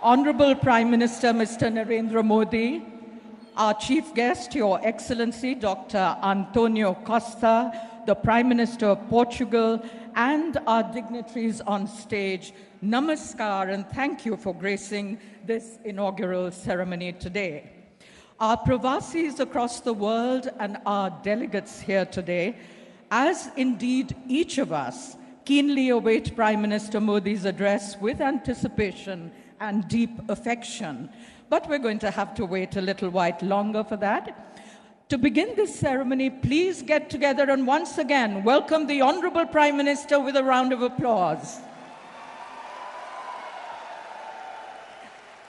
Honorable Prime Minister Mr. Narendra Modi, our chief guest, Your Excellency Dr. Antonio Costa, the Prime Minister of Portugal, and our dignitaries on stage, namaskar and thank you for gracing this inaugural ceremony today. Our Pravasis across the world and our delegates here today, as indeed each of us, keenly await Prime Minister Modi's address with anticipation and deep affection. But we're going to have to wait a little while longer for that. To begin this ceremony, please get together and once again welcome the Honorable Prime Minister with a round of applause.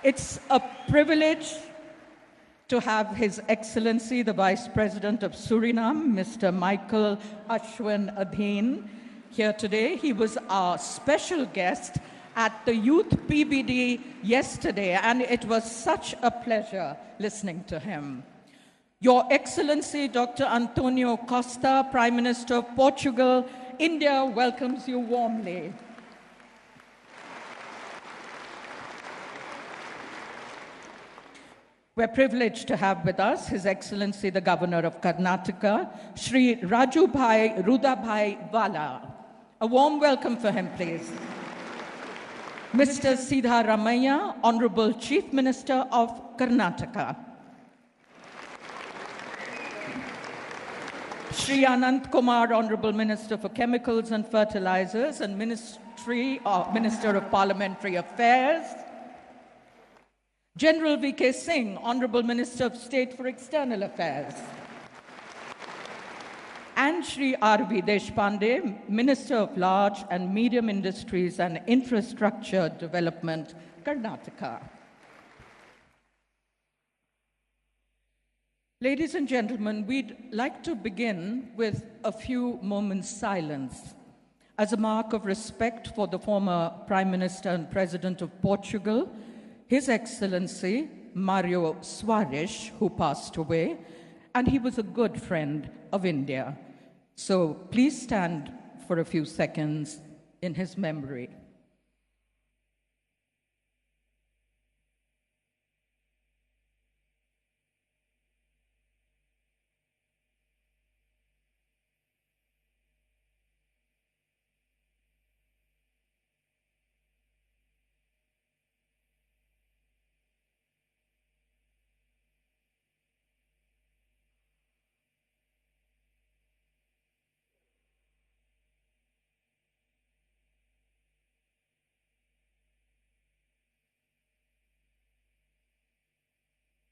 It's a privilege to have His Excellency, the Vice President of Suriname, Mr. Michael Ashwin Adheen, here today. He was our special guest at the Youth PBD yesterday, and it was such a pleasure listening to him. Your Excellency, Dr. Antonio Costa, Prime Minister of Portugal, India welcomes you warmly. We're privileged to have with us His Excellency, the Governor of Karnataka, Shri Rajubhai Rudabhai Vala. A warm welcome for him, please. Mr. Siddharamaiah, Honorable Chief Minister of Karnataka. Shri Anant Kumar, Honorable Minister for Chemicals and Fertilizers and Minister of Parliamentary Affairs. General V.K. Singh, Honorable Minister of State for External Affairs. And Shri R.V. Deshpande, Minister of Large and Medium Industries and Infrastructure Development, Karnataka. Ladies and gentlemen, we'd like to begin with a few moments' silence as a mark of respect for the former Prime Minister and President of Portugal, His Excellency Mario Soares, who passed away, and he was a good friend of India. So please stand for a few seconds in his memory.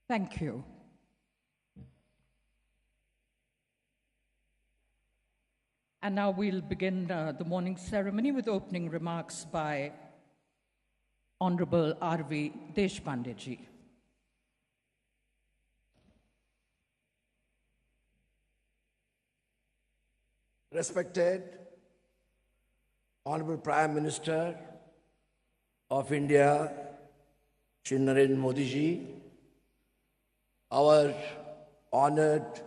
Thank you. And now we'll begin the morning ceremony with opening remarks by Honorable R.V. Deshpande ji. Respected Honorable Prime Minister of India, Shri Narendra Modi ji, our honored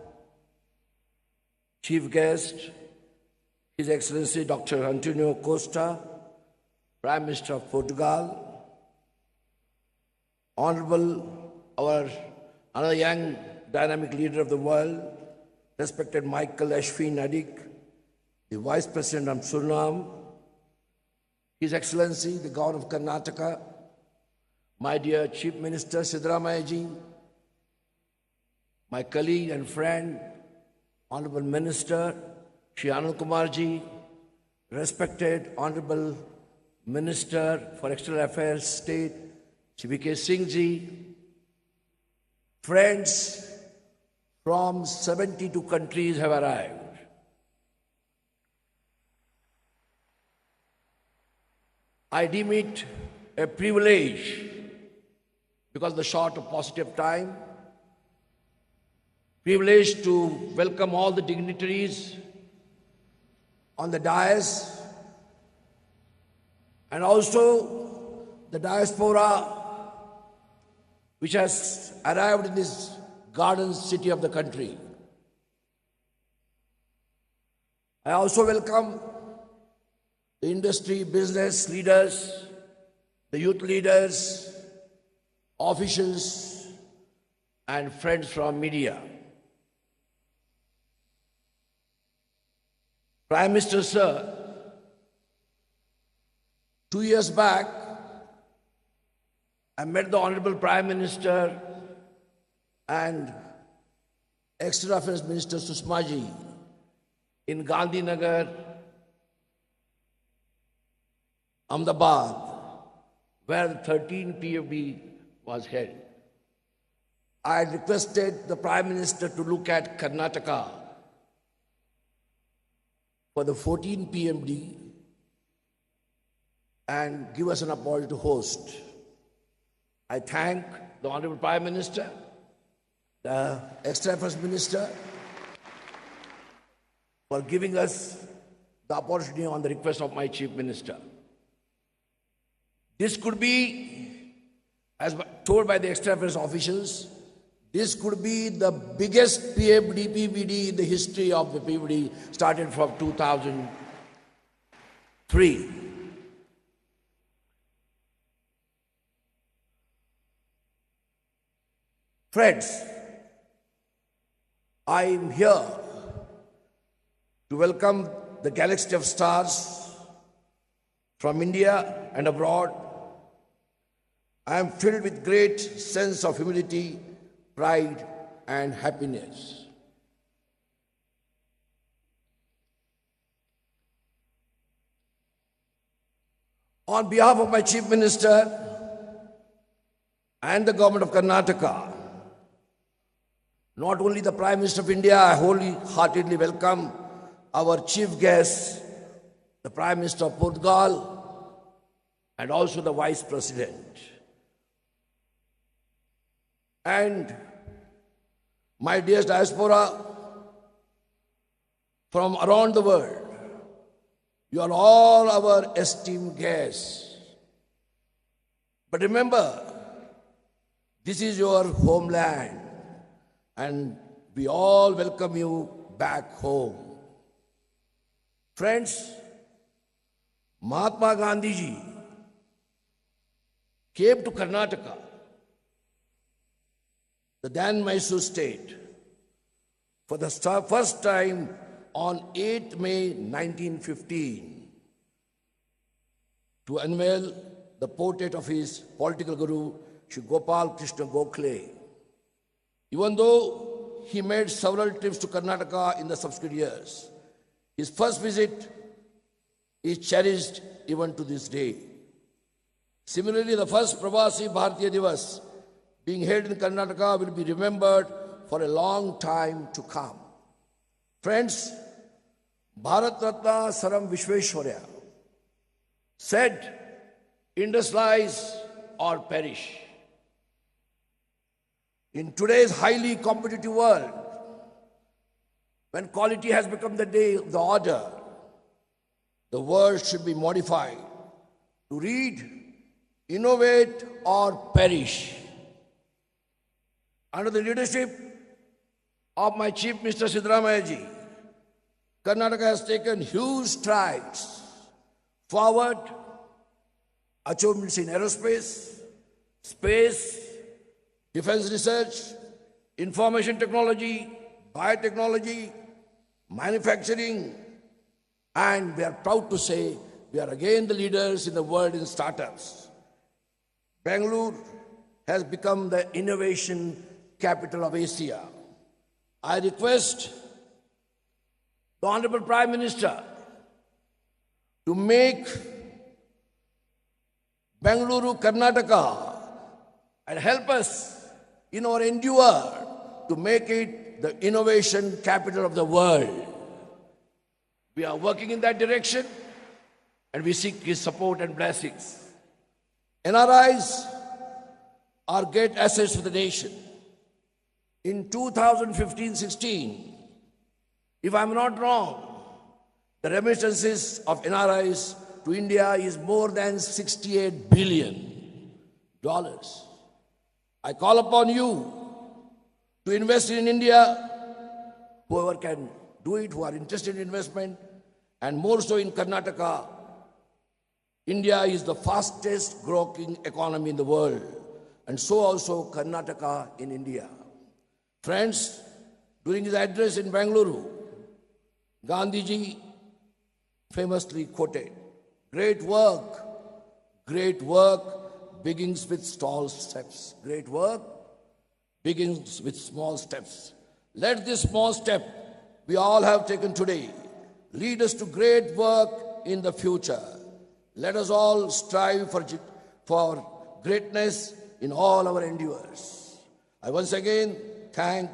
chief guest, His Excellency Dr. Antonio Costa, Prime Minister of Portugal, Honorable, another young dynamic leader of the world, respected Michael Ashwin Adheen, the Vice President of Suriname, His Excellency the Governor of Karnataka, my dear Chief Minister Siddharamaiah ji, my colleague and friend, Honorable Minister Shri Anand Kumar ji, respected Honorable Minister for External Affairs State, Shri V.K. Singh ji, friends from 72 countries have arrived. I deem it a privilege because of the short of positive time, privileged to welcome all the dignitaries on the dais and also the diaspora which has arrived in this garden city of the country. I also welcome the industry, business leaders, the youth leaders, officials, and friends from media. Prime Minister, sir, 2 years back, I met the Honorable Prime Minister and External Affairs Minister Sushma ji in Gandhinagar, Ahmedabad, where the 13th PFD was held. I requested the Prime Minister to look at Karnataka for the 14th PMD and give us an opportunity to host. I thank the Honorable Prime Minister, the External Affairs Minister, for giving us the opportunity on the request of my Chief Minister. This could be, as told by the External Affairs officials, this could be the biggest PFD in the history of the PFD, started from 2003. Friends, I am here to welcome the galaxy of stars from India and abroad. I am filled with great sense of humility, pride, and happiness. On behalf of my Chief Minister and the Government of Karnataka, not only the Prime Minister of India, I wholeheartedly welcome our chief guest, the Prime Minister of Portugal, and also the Vice President. And my dear diaspora from around the world, you are all our esteemed guests. But remember, this is your homeland, and we all welcome you back home. Friends, Mahatma Gandhi ji came to Karnataka, the then Mysore state, for the first time on 8th May 1915 to unveil the portrait of his political guru, Shri Gopal Krishna Gokhale. Even though he made several trips to Karnataka in the subsequent years, his first visit is cherished even to this day. Similarly, the first Pravasi Bhartiya Divas being held in Karnataka will be remembered for a long time to come. Friends, Bharat Ratna Saram Vishweshwarya said, industrialize or perish. In today's highly competitive world, when quality has become the order, the word should be modified to read, innovate or perish. Under the leadership of my Chief Minister Siddaramaiah ji, Karnataka has taken huge strides forward, achievements in aerospace, space, defense research, information technology, biotechnology, manufacturing, and we are proud to say we are again the leaders in the world in startups. Bangalore has become the innovation capital of Asia. I request the Honorable Prime Minister to make Bengaluru, Karnataka, and help us in our endeavor to make it the innovation capital of the world. We are working in that direction, and we seek his support and blessings. NRIs are great assets for the nation. In 2015-16, if I'm not wrong, the remittances of NRIs to India is more than $68 billion. I call upon you to invest in India, whoever can do it, who are interested in investment, and more so in Karnataka. India is the fastest growing economy in the world, and so also Karnataka in India. Friends, during his address in Bengaluru, Gandhiji famously quoted, great work begins with small steps. Great work begins with small steps. Let this small step we all have taken today lead us to great work in the future. Let us all strive for greatness in all our endeavors. I once again thank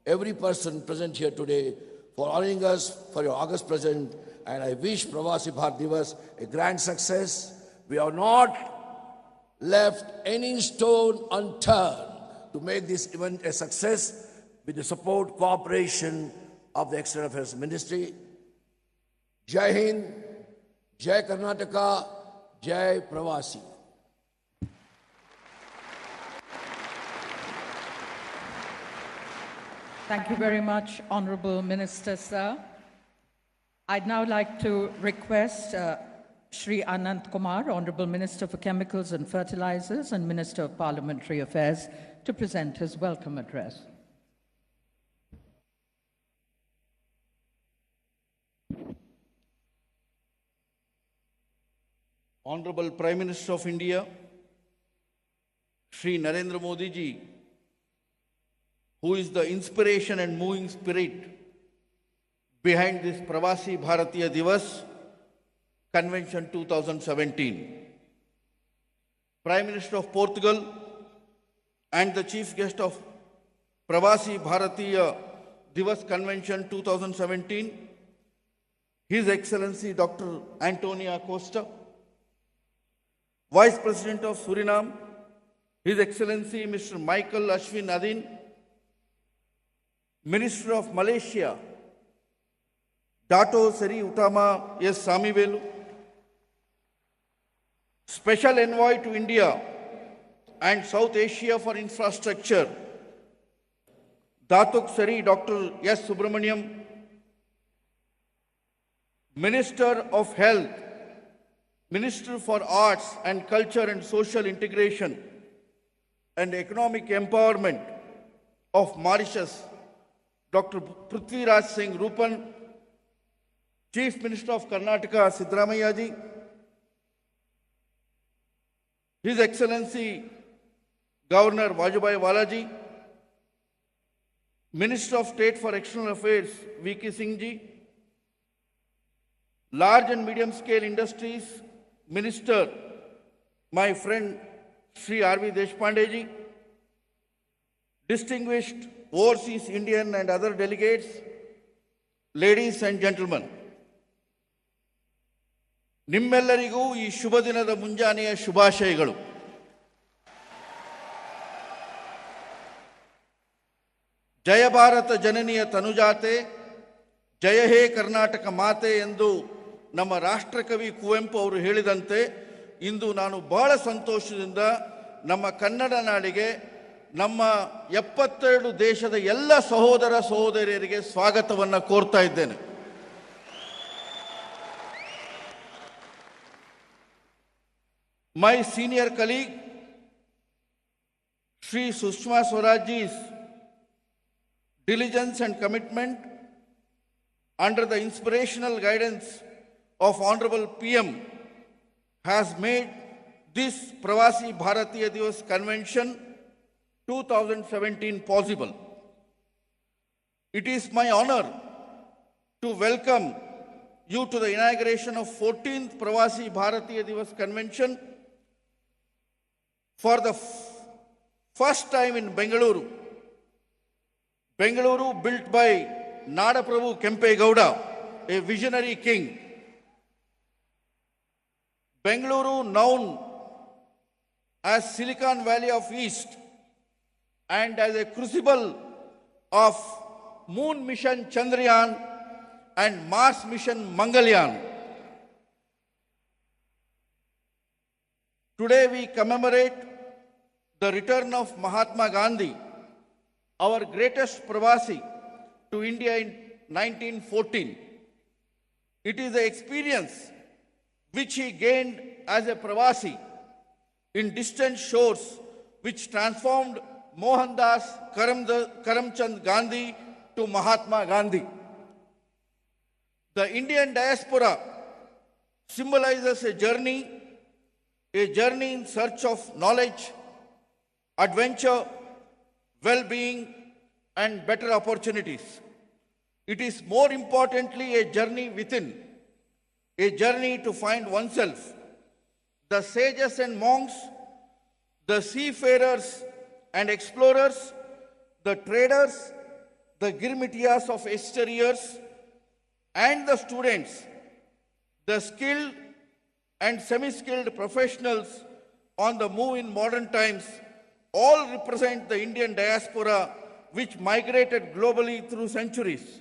every person present here today for honoring us for your August present, and I wish Pravasi Divas a grand success. We have not left any stone unturned to make this event a success with the support, cooperation of the External Affairs Ministry. Jai Hind, Jai Karnataka, Jai Pravasi. Thank you very much, Honorable Minister, sir. I'd now like to request Shri Anant Kumar, Honorable Minister for Chemicals and Fertilizers and Minister of Parliamentary Affairs, to present his welcome address. Honorable Prime Minister of India, Shri Narendra Modi ji, who is the inspiration and moving spirit behind this Pravasi Bhartiya Divas Convention 2017. Prime Minister of Portugal and the Chief Guest of Pravasi Bhartiya Divas Convention 2017, His Excellency Dr. Antonio Costa, Vice President of Suriname, His Excellency Mr. Michael Ashwin Adin, Minister of Malaysia, Dato Seri Utama S. Samivelu, Special Envoy to India and South Asia for Infrastructure, Datuk Seri Dr. S. Subramaniam, Minister of Health, Minister for Arts and Culture and Social Integration and Economic Empowerment of Mauritius, Dr. Prithviraj Singh Rupan, Chief Minister of Karnataka, Siddaramaiah ji, His Excellency Governor Vajubhai Walaji, Minister of State for External Affairs, V.K. Singh ji, Large and Medium Scale Industries, Minister, my friend Sri R.V. Deshpande ji, distinguished overseas Indian and other delegates, ladies and gentlemen, ನಿಮ್ಮೆಲ್ಲರಿಗೂ ಈ ಶುಭ ದಿನದ ಮುಂಜಾನೆಯ ಶುಭಾಶಯಗಳು. ಜಯ ಭಾರತ ಜನನಿಯ ತನುಜಾತೆ, ಜಯ ಹೇ ಕರ್ನಾಟಕ ಮಾತೆ ಎಂದು ನಮ್ಮ ರಾಷ್ಟ್ರಕವಿ ಕುವೆಂಪು ಅವರು ಹೇಳಿದಂತೆ, ಇಂದು ನಾನು ಬಹಳ ಸಂತೋಷದಿಂದ ನಮ್ಮ ಕನ್ನಡ ನಾಡಿಗೆ ನಮ್ಮ 72 ದೇಶದ ಎಲ್ಲ ಸಹೋದರ ಸಹೋದರಿಯರಿಗೆ ಸ್ವಾಗತವನ್ನು ಕೋರ್ತಾ ಇದ್ದೇನೆ. My senior colleague, Shri Sushma Swarajji's diligence and commitment under the inspirational guidance of Honorable PM has made this Pravasi Bhartiya Divas Convention 2017 possible. It is my honor to welcome you to the inauguration of 14th Pravasi Bhartiya Divas Convention for the first time in Bengaluru. Bengaluru, built by Nadaprabhu Kempe Gowda, a visionary king. Bengaluru, known as Silicon Valley of East and as a crucible of Moon Mission Chandrayaan and Mars Mission Mangalyaan. Today we commemorate the return of Mahatma Gandhi, our greatest Pravasi, to India in 1914. It is the experience which he gained as a Pravasi in distant shores which transformed Mohandas Karamchand Gandhi to Mahatma Gandhi. The Indian diaspora symbolizes a journey in search of knowledge, adventure, well-being, and better opportunities. It is more importantly a journey within, a journey to find oneself. The sages and monks, the seafarers and explorers, the traders, the girmitias of yesteryears, and the students, the skilled and semi-skilled professionals on the move in modern times, all represent the Indian diaspora which migrated globally through centuries.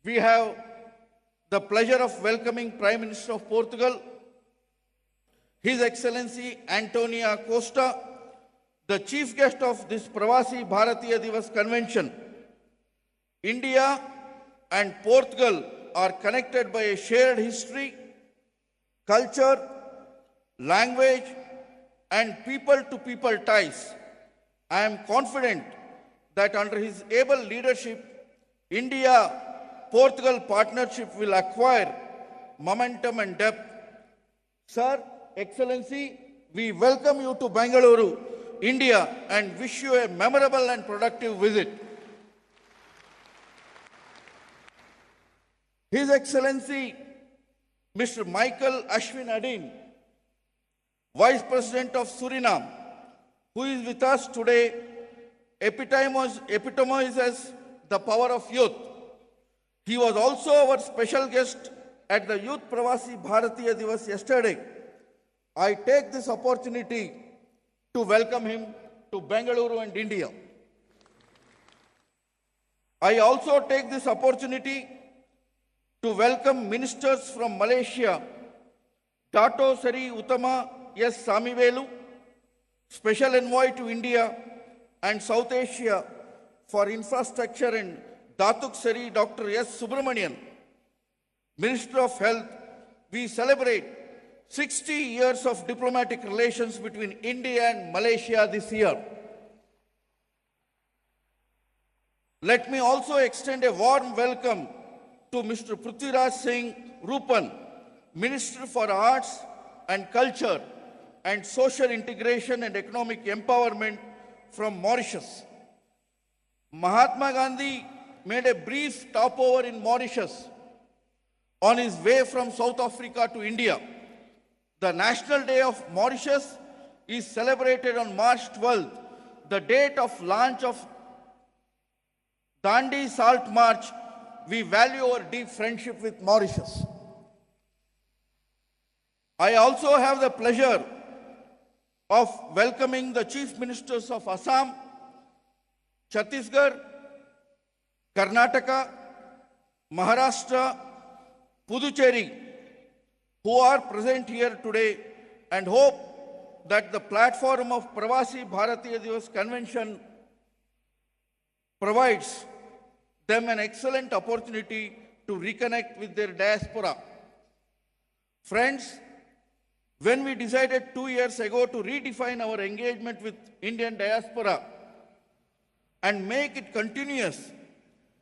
We have the pleasure of welcoming Prime Minister of Portugal, His Excellency Antonio Costa, the chief guest of this Pravasi Bharatiya Divas Convention. India and Portugal are connected by a shared history, culture, language, and people-to-people ties. I am confident that under his able leadership, India-Portugal partnership will acquire momentum and depth. Sir, Excellency, we welcome you to Bengaluru, India, and wish you a memorable and productive visit. His Excellency, Mr. Michael Ashwin Adin, Vice President of Suriname, who is with us today, epitomizes the power of youth. He was also our special guest at the Youth Pravasi Bharatiya Divas yesterday. I take this opportunity to welcome him to Bengaluru and India. I also take this opportunity to welcome ministers from Malaysia, Dato Seri Uttama S. Samivelu, Special Envoy to India and South Asia for Infrastructure, and Datuk Seri Dr. S. Subramanian, Minister of Health. We celebrate 60 years of diplomatic relations between India and Malaysia this year. Let me also extend a warm welcome to Mr. Prithviraj Singh Rupan, Minister for Arts and Culture and Social Integration and Economic Empowerment from Mauritius. Mahatma Gandhi made a brief stopover in Mauritius on his way from South Africa to India. The National Day of Mauritius is celebrated on March 12th, the date of launch of Dandi Salt March. We value our deep friendship with Mauritius. I also have the pleasure of welcoming the Chief Ministers of Assam, Chhattisgarh, Karnataka, Maharashtra, Puducherry, who are present here today, and hope that the platform of Pravasi Bharatiya Divas Convention provides them an excellent opportunity to reconnect with their diaspora. Friends, when we decided 2 years ago to redefine our engagement with Indian diaspora and make it continuous,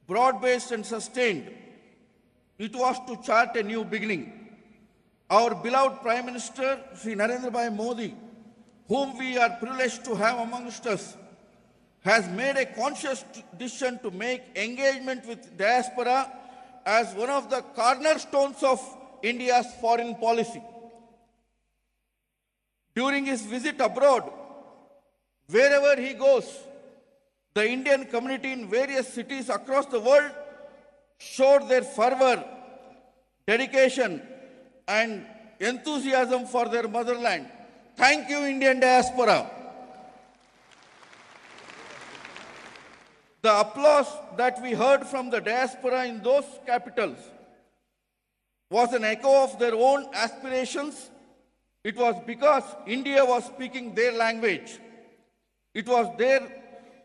broad-based and sustained, it was to chart a new beginning. Our beloved Prime Minister, Sri Narendra Bhai Modi, whom we are privileged to have amongst us, has made a conscious decision to make engagement with diaspora as one of the cornerstones of India's foreign policy. During his visit abroad, wherever he goes, the Indian community in various cities across the world showed their fervor, dedication, and enthusiasm for their motherland. Thank you, Indian diaspora. The applause that we heard from the diaspora in those capitals was an echo of their own aspirations. It was because India was speaking their language. It was their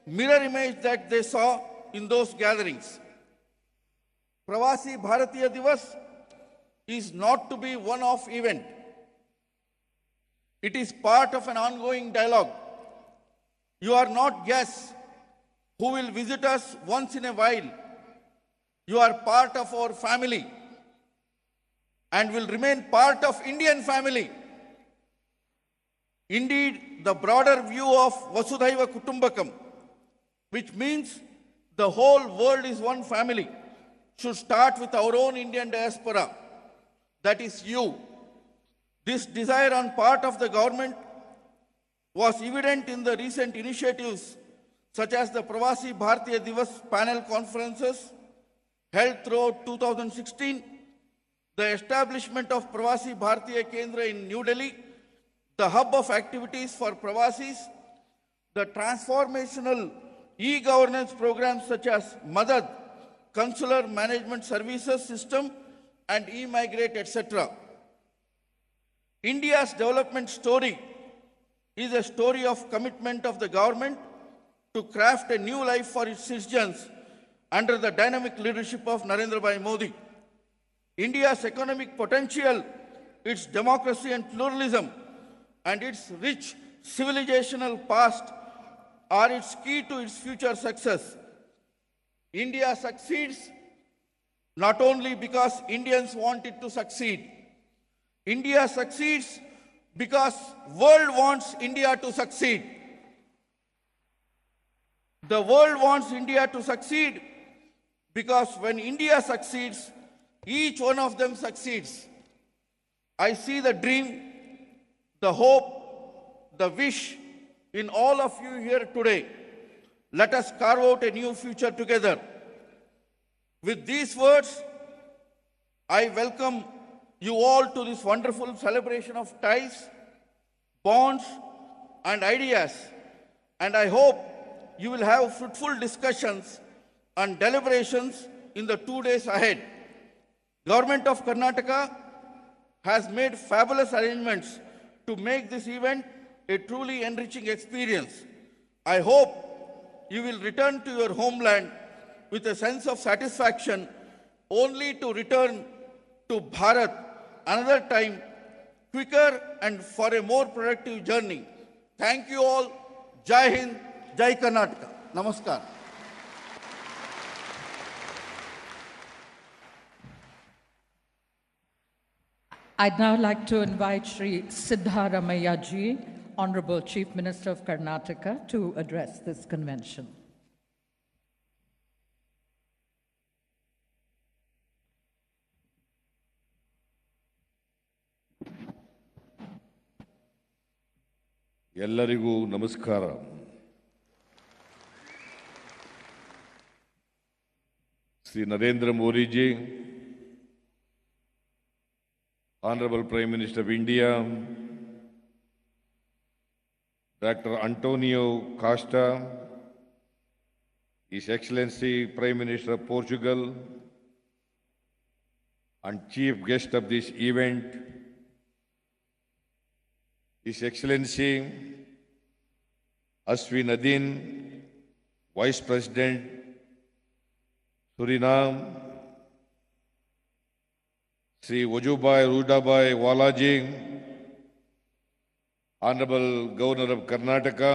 mirror image that they saw in those gatherings. Pravasi Bharatiya Divas is not to be one-off event. It is part of an ongoing dialogue. You are not guests who will visit us once in a while. You are part of our family and will remain part of Indian family. Indeed, the broader view of Vasudhaiva Kutumbakam, which means the whole world is one family, should start with our own Indian diaspora. That is you. This desire on part of the government was evident in the recent initiatives such as the Pravasi Bhartiya Divas panel conferences held throughout 2016, the establishment of Pravasi Bhartiya Kendra in New Delhi, the hub of activities for Pravasis, the transformational e-governance programs such as Madad, Consular Management Services System, and e-migrate, etc. India's development story is a story of commitment of the government to craft a new life for its citizens under the dynamic leadership of Narendra Bhai Modi. India's economic potential, its democracy and pluralism, and its rich civilizational past are its key to its future success. India succeeds not only because Indians want it to succeed. India succeeds because world wants India to succeed. The world wants India to succeed because when India succeeds, each one of them succeeds. I see the dream, the hope, the wish in all of you here today. Let us carve out a new future together. With these words, I welcome you all to this wonderful celebration of ties, bonds, and ideas. And I hope you will have fruitful discussions and deliberations in the 2 days ahead. Government of Karnataka has made fabulous arrangements to make this event a truly enriching experience. I hope you will return to your homeland with a sense of satisfaction, only to return to Bharat another time, quicker and for a more productive journey. Thank you all. Jai Hind, Jai Karnataka. Namaskar. I'd now like to invite Sri Siddharamaiah Ji, Honorable Chief Minister of Karnataka, to address this convention. ಎಲ್ಲರಿಗೂ ನಮಸ್ಕಾರ. Sri Narendra Modi ji, Honorable Prime Minister of India, Dr. Antonio Costa, His Excellency Prime Minister of Portugal, and Chief Guest of this event, His Excellency Ashwin Nadin, Vice President, Suriname, Sri Wajubai Rudabai Walaji, Honorable Governor of Karnataka,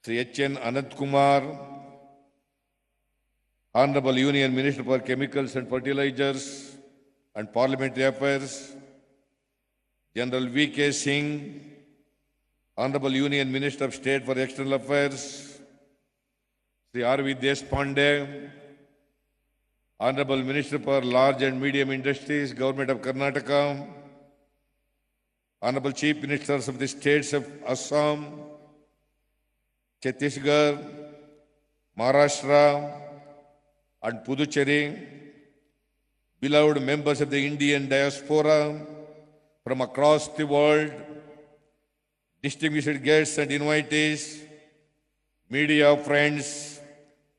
Sri H.N. Anant Kumar, Honorable Union Minister for Chemicals and Fertilizers and Parliamentary Affairs, General V.K. Singh, Honorable Union Minister of State for External Affairs, Sri R.V. Deshpande, Honorable Minister for Large and Medium Industries, Government of Karnataka, Honorable Chief Ministers of the states of Assam, Chhattisgarh, Maharashtra, and Puducherry, beloved members of the Indian diaspora from across the world, distinguished guests and invitees, media friends,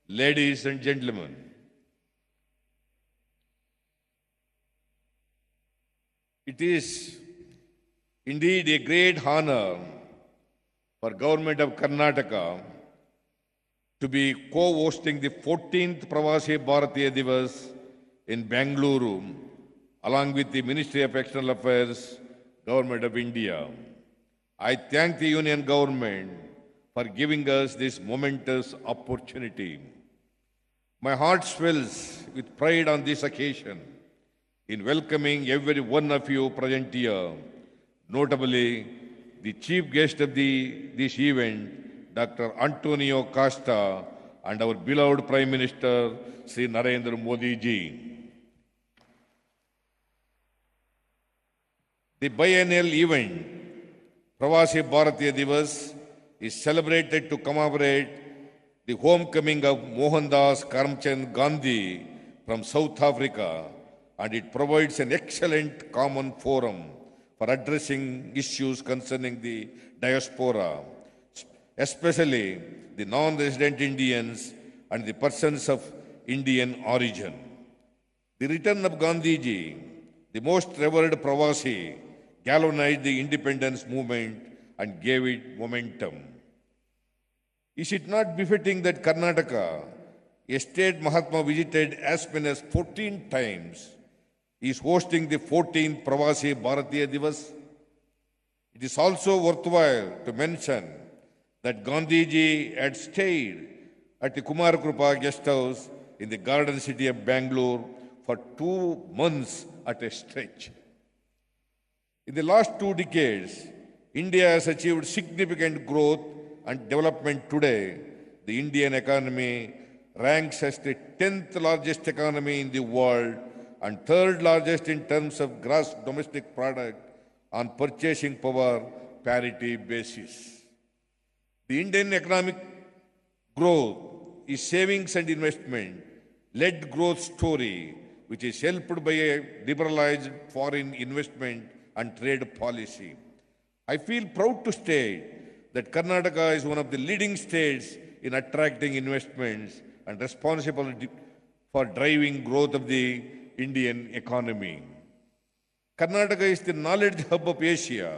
ladies and gentlemen. It is indeed a great honor for Government of Karnataka to be co-hosting the 14th Pravasi Bharatiya Divas in Bengaluru, along with the Ministry of External Affairs, Government of India. I thank the Union Government for giving us this momentous opportunity. My heart swells with pride on this occasion in welcoming every one of you present here, notably the chief guest of this event, Dr. Antonio Costa, and our beloved Prime Minister, Sri Narendra Modi ji. The biennial event, Pravasi Bhartiya Divas, is celebrated to commemorate the homecoming of Mohandas Karamchand Gandhi from South Africa, and it provides an excellent common forum for addressing issues concerning the diaspora, especially the non-resident Indians and the persons of Indian origin. The return of Gandhiji, the most revered Pravasi, galvanized the independence movement and gave it momentum. Is it not befitting that Karnataka, a state Mahatma visited as many as 14 times, is hosting the 14th Pravasi Bharatiya Divas? It is also worthwhile to mention that Gandhiji had stayed at the Kumar Krupa guest house in the garden city of Bangalore for 2 months at a stretch. In the last 2 decades, India has achieved significant growth and development. Today, the Indian economy ranks as the 10th largest economy in the world and 3rd largest in terms of gross domestic product on purchasing power parity basis. The Indian economic growth is savings and investment led growth story, which is helped by a liberalized foreign investment and trade policy. I feel proud to state that Karnataka is one of the leading states in attracting investments and responsible for driving growth of the Indian economy. Karnataka is the knowledge hub of Asia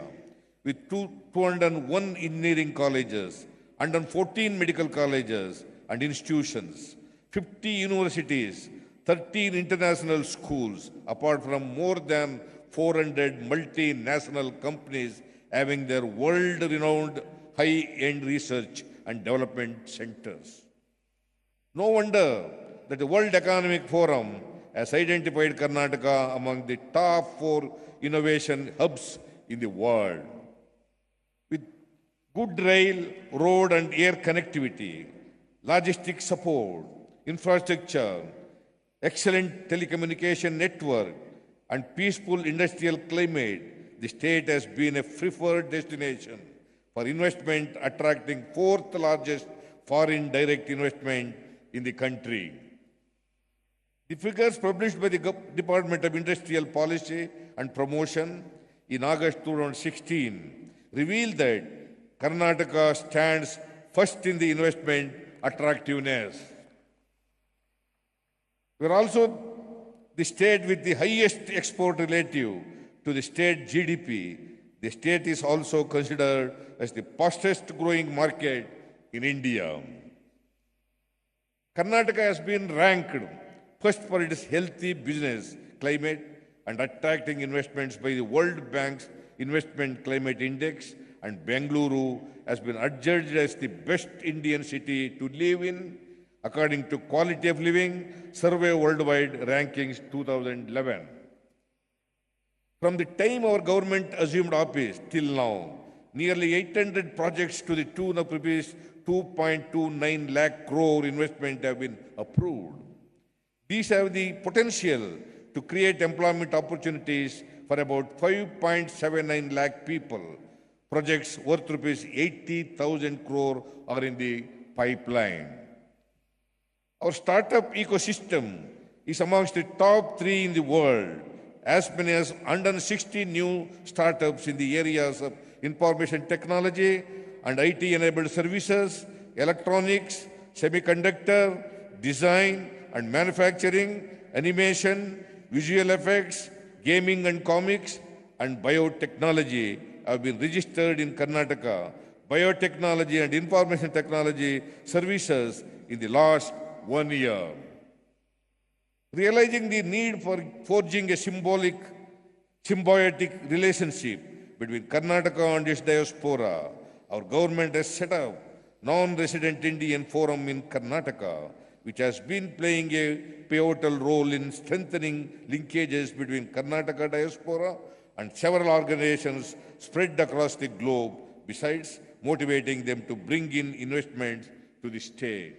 with 201 engineering colleges, 114 medical colleges and institutions, 50 universities, 13 international schools, apart from more than 400 multinational companies having their world-renowned high-end research and development centers. No wonder that the World Economic Forum has identified Karnataka among the top 4 innovation hubs in the world. With good rail, road and air connectivity, logistics support, infrastructure, excellent telecommunication network, and peaceful industrial climate, the state has been a preferred destination for investment, attracting 4th largest foreign direct investment in the country. The figures published by the Department of Industrial Policy and Promotion in August 2016 reveal that Karnataka stands first in the investment attractiveness. We are also the state with the highest export relative to the state GDP. The state is also considered as the fastest growing market in India. Karnataka has been ranked first for its healthy business climate and attracting investments by the World Bank's Investment Climate Index, and Bengaluru has been adjudged as the best Indian city to live in according to Quality of Living Survey Worldwide Rankings 2011. From the time our government assumed office till now, nearly 800 projects to the tune of rupees 2.29 lakh crore investment have been approved. These have the potential to create employment opportunities for about 5.79 lakh people. Projects worth rupees 80,000 crore are in the pipeline. Our startup ecosystem is amongst the top 3 in the world. As many as 160 new startups in the areas of information technology and IT-enabled services, electronics, semiconductor, design and manufacturing, animation, visual effects, gaming and comics, and biotechnology have been registered in Karnataka. Biotechnology and information technology services in the last 1 year. Realizing the need for forging a symbiotic relationship between Karnataka and its diaspora, our government has set up non-resident Indian forum in Karnataka, which has been playing a pivotal role in strengthening linkages between Karnataka diaspora and several organizations spread across the globe, besides motivating them to bring in investments to the state.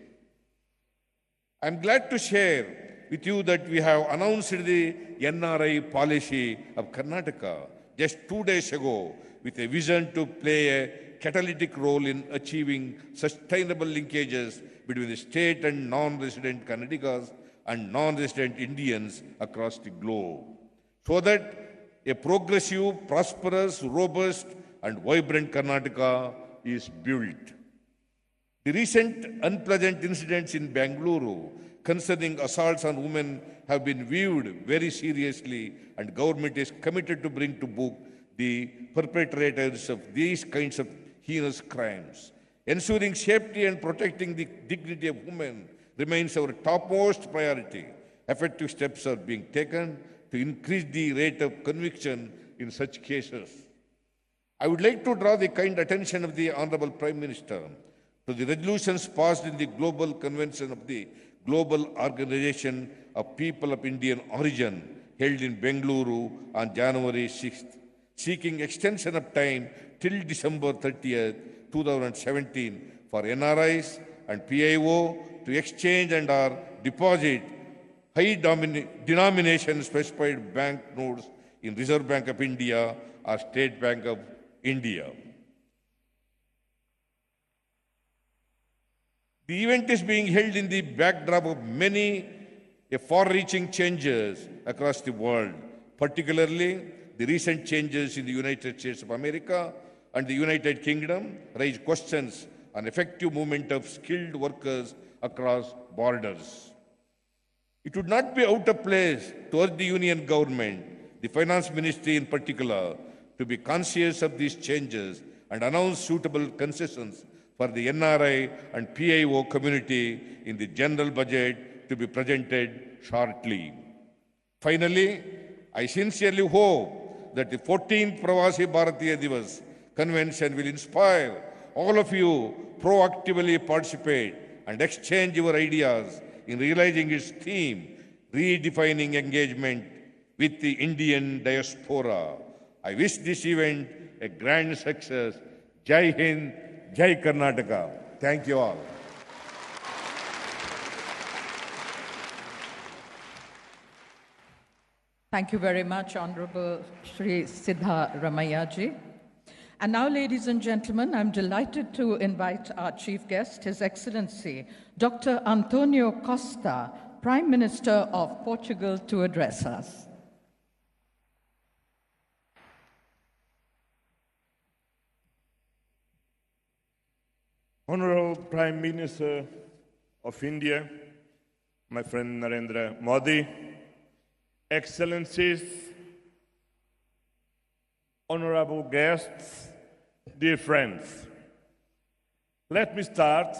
I'm glad to share with you that we have announced the NRI policy of Karnataka just 2 days ago with a vision to play a catalytic role in achieving sustainable linkages between the state and non-resident Kannadigas and non-resident Indians across the globe, so that a progressive, prosperous, robust, and vibrant Karnataka is built. The recent unpleasant incidents in Bengaluru concerning assaults on women have been viewed very seriously, and government is committed to bring to book the perpetrators of these kinds of heinous crimes. Ensuring safety and protecting the dignity of women remains our topmost priority. Effective steps are being taken to increase the rate of conviction in such cases. I would like to draw the kind attention of the Honorable Prime Minister to the resolutions passed in the Global Convention of the Global Organization of People of Indian Origin held in Bengaluru on January 6th, seeking extension of time till December 30th, 2017 for NRIs and PIO to exchange and or deposit high denomination specified bank notes in Reserve Bank of India or State Bank of India. The event is being held in the backdrop of many far-reaching changes across the world, particularly the recent changes in the United States of America and the United Kingdom raise questions on effective movement of skilled workers across borders. It would not be out of place to urge the Union government, the Finance Ministry in particular, to be conscious of these changes and announce suitable concessions for the NRI and PIO community in the general budget to be presented shortly. Finally, I sincerely hope that the 14th Pravasi Bhartiya Divas convention will inspire all of you proactively participate and exchange your ideas in realizing its theme, redefining engagement with the Indian diaspora. I wish this event a grand success. Jai Hind, Jai Karnataka. Thank you all. Thank you very much, Honorable Shri Siddha Ramayaji. And now, ladies and gentlemen, I'm delighted to invite our chief guest, His Excellency, Dr. Antonio Costa, Prime Minister of Portugal, to address us. Honorable Prime Minister of India, my friend Narendra Modi, Excellencies, honorable guests, dear friends, let me start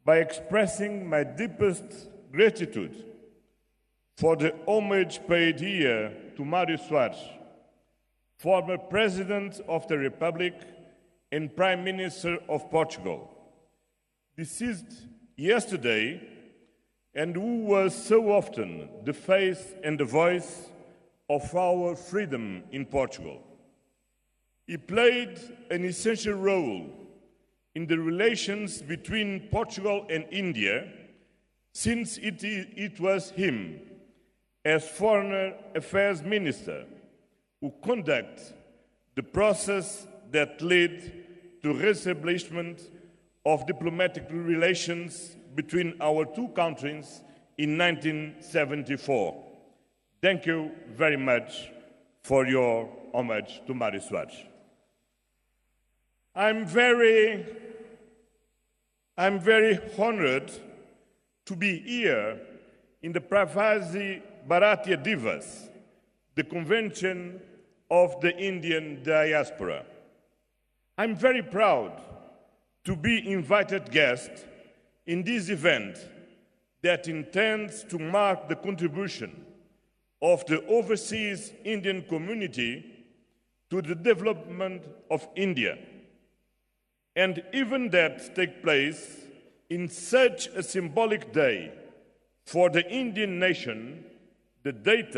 by expressing my deepest gratitude for the homage paid here to Mário Soares, former President of the Republic and Prime Minister of Portugal, deceased yesterday, and who was so often the face and the voice of our freedom in Portugal. He played an essential role in the relations between Portugal and India, since it was him, as Foreign Affairs Minister, who conducted the process that led to re-establishment of diplomatic relations between our two countries in 1974. Thank you very much for your homage to Mário Soares. I'm very honored to be here in the Pravasi Bhartiya Divas, the convention of the Indian diaspora. I'm very proud to be invited guest in this event that intends to mark the contribution of the overseas Indian community to the development of India. And even that take place in such a symbolic day for the Indian nation, the date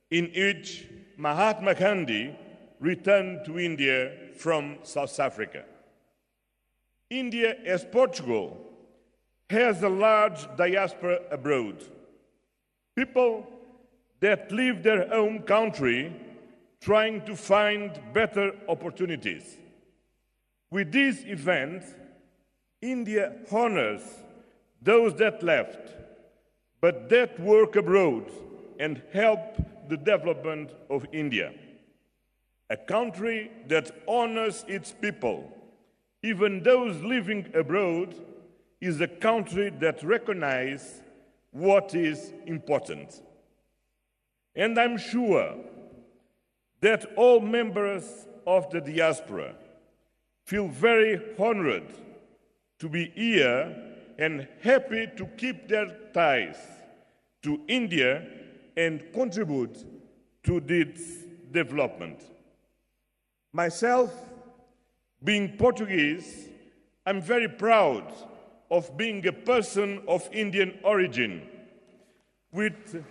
in which Mahatma Gandhi returned to India from South Africa. India, as Portugal, has a large diaspora abroad. People that leave their home country trying to find better opportunities. With this event, India honors those that left, but that work abroad and help the development of India. A country that honors its people, even those living abroad, is a country that recognizes what is important. And I'm sure that all members of the diaspora feel very honored to be here and happy to keep their ties to India and contribute to its development. Myself, being Portuguese, I'm very proud of being a person of Indian origin with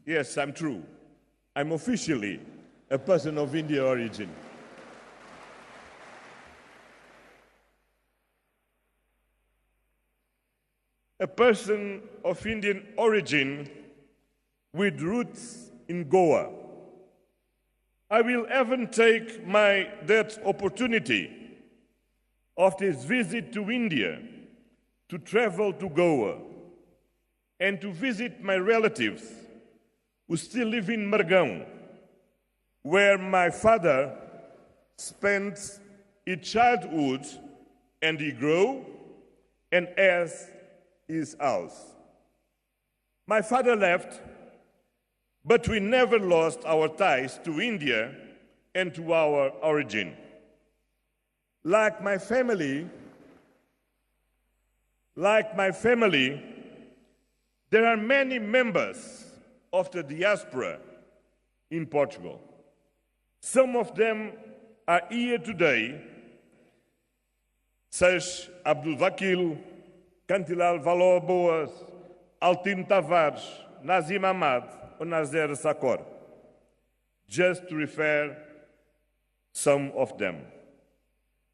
Yes, I'm true. I'm officially a person of Indian origin. A person of Indian origin with roots in Goa. I will even take that opportunity of this visit to India to travel to Goa and to visit my relatives who still live in Margão, where my father spent his childhood and he grew and has his house. My father left, but we never lost our ties to India and to our origin. Like my family, there are many members of the diaspora in Portugal. Some of them are here today, such Abdul Vakil, Cantilal Valor Boas, Altino Tavares, Nazim Ahmad, or Nazer Sakor, just to refer some of them.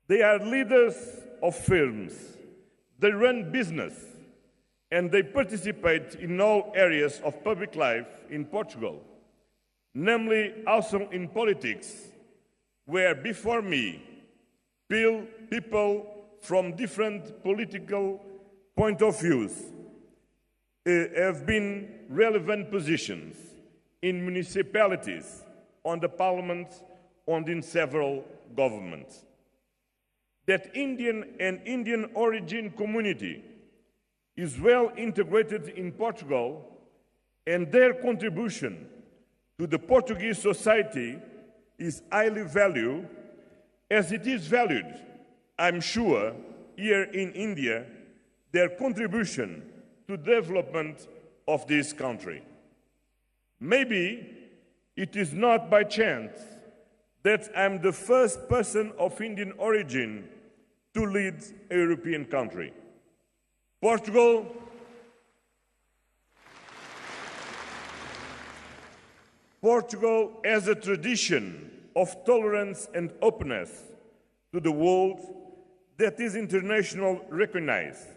They are leaders of firms, they run business, and they participate in all areas of public life in Portugal, namely also in politics, where before me, people from different political point of views have been relevant positions in municipalities, on the parliament, and in several governments. That Indian and Indian origin community is well integrated in Portugal, and their contribution to the Portuguese society is highly valued, as it is valued, I'm sure, here in India, their contribution to the development of this country. Maybe it is not by chance that I'm the first person of Indian origin to lead a European country. Portugal has a tradition of tolerance and openness to the world that is internationally recognized.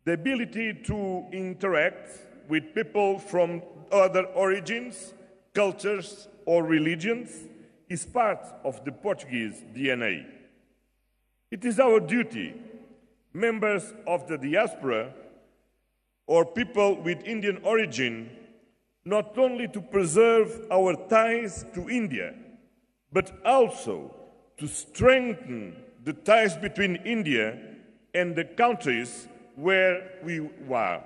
The ability to interact with people from other origins, cultures, or religions is part of the Portuguese DNA. It is our duty, members of the diaspora or people with Indian origin, not only to preserve our ties to India, but also to strengthen the ties between India and the countries where we are.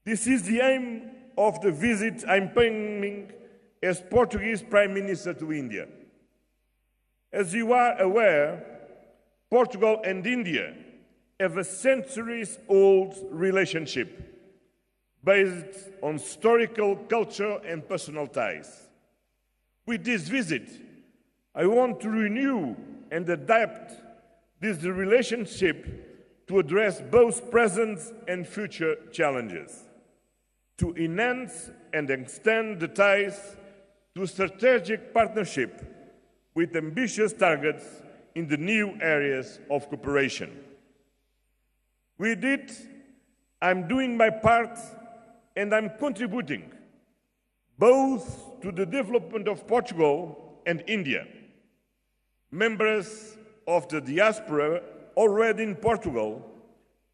This is the aim of the visit I'm paying as Portuguese Prime Minister to India. As you are aware, Portugal and India have a centuries-old relationship based on historical, culture, and personal ties. With this visit, I want to renew and adapt this relationship to address both present and future challenges, to enhance and extend the ties to strategic partnership with ambitious targets in the new areas of cooperation. With it, I'm doing my part and I'm contributing both to the development of Portugal and India. Members of the diaspora already in Portugal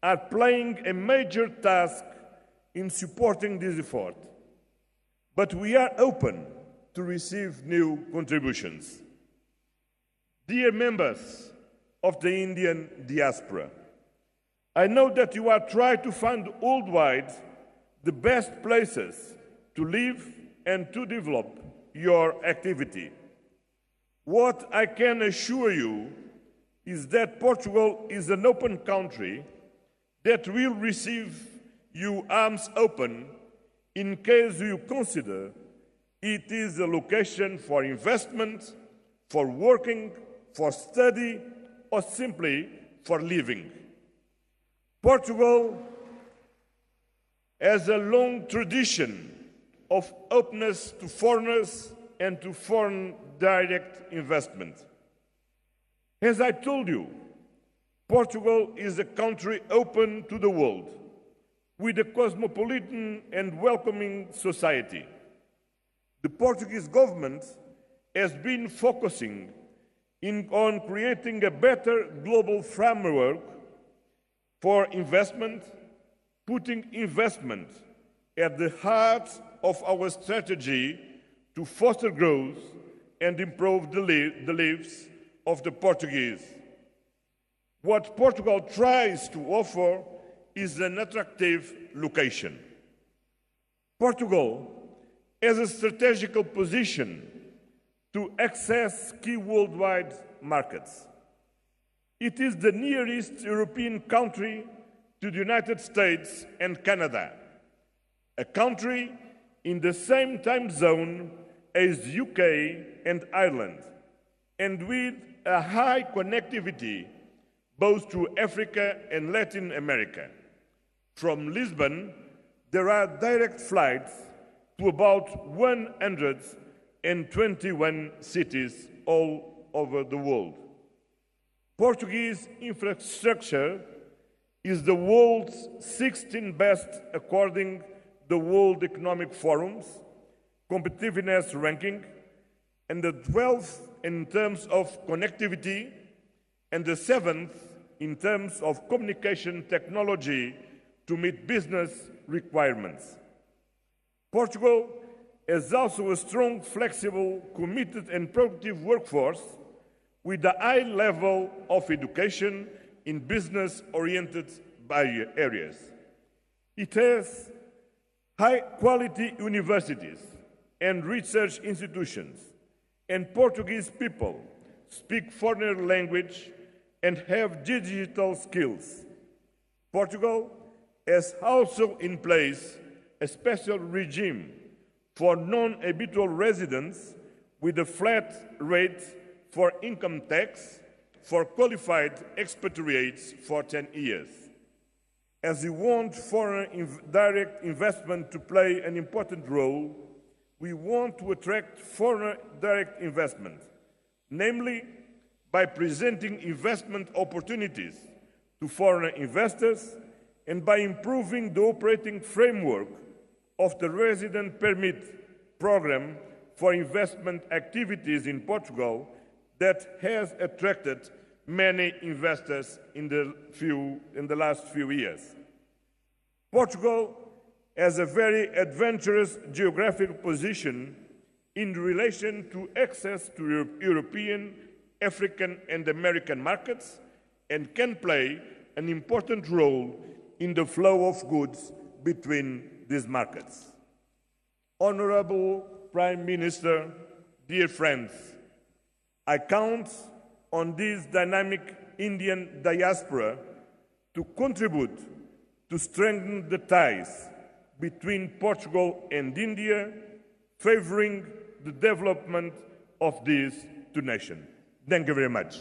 are playing a major task in supporting this effort, but we are open to receive new contributions. Dear members of the Indian diaspora, I know that you are trying to find worldwide the best places to live and to develop your activity. What I can assure you is that Portugal is an open country that will receive you arms open in case you consider it is a location for investment, for working, for study, or simply for living. Portugal has a long tradition of openness to foreigners and to foreign direct investment. As I told you, Portugal is a country open to the world, with a cosmopolitan and welcoming society. The Portuguese government has been focusing on creating a better global framework for investment, putting investment at the heart of our strategy to foster growth and improve the lives of the Portuguese. What Portugal tries to offer is an attractive location. Portugal has a strategical position to access key worldwide markets. It is the nearest European country to the United States and Canada, a country in the same time zone as the UK and Ireland, and with a high connectivity both to Africa and Latin America. From Lisbon, there are direct flights to about 121 cities all over the world. Portuguese infrastructure is the world's 16th best according to the World Economic Forum's competitiveness ranking, and the 12th in terms of connectivity, and the 7th in terms of communication technology to meet business requirements. Portugal has also a strong, flexible, committed and productive workforce with a high level of education in business-oriented areas. It has high-quality universities and research institutions, and Portuguese people speak foreign language and have digital skills. Portugal has also in place a special regime for non-habitual residents with a flat rate for income tax for qualified expatriates for 10 years. As we want foreign direct investment to play an important role, we want to attract foreign direct investment, namely by presenting investment opportunities to foreign investors and by improving the operating framework of the resident permit program for investment activities in Portugal that has attracted many investors in the last few years. Portugal has a very adventurous geographic position in relation to access to European, African and American markets and can play an important role in the flow of goods between these markets. Honorable Prime Minister, dear friends, I count on this dynamic Indian diaspora to contribute to strengthen the ties between Portugal and India, favoring the development of these two nations. Thank you very much.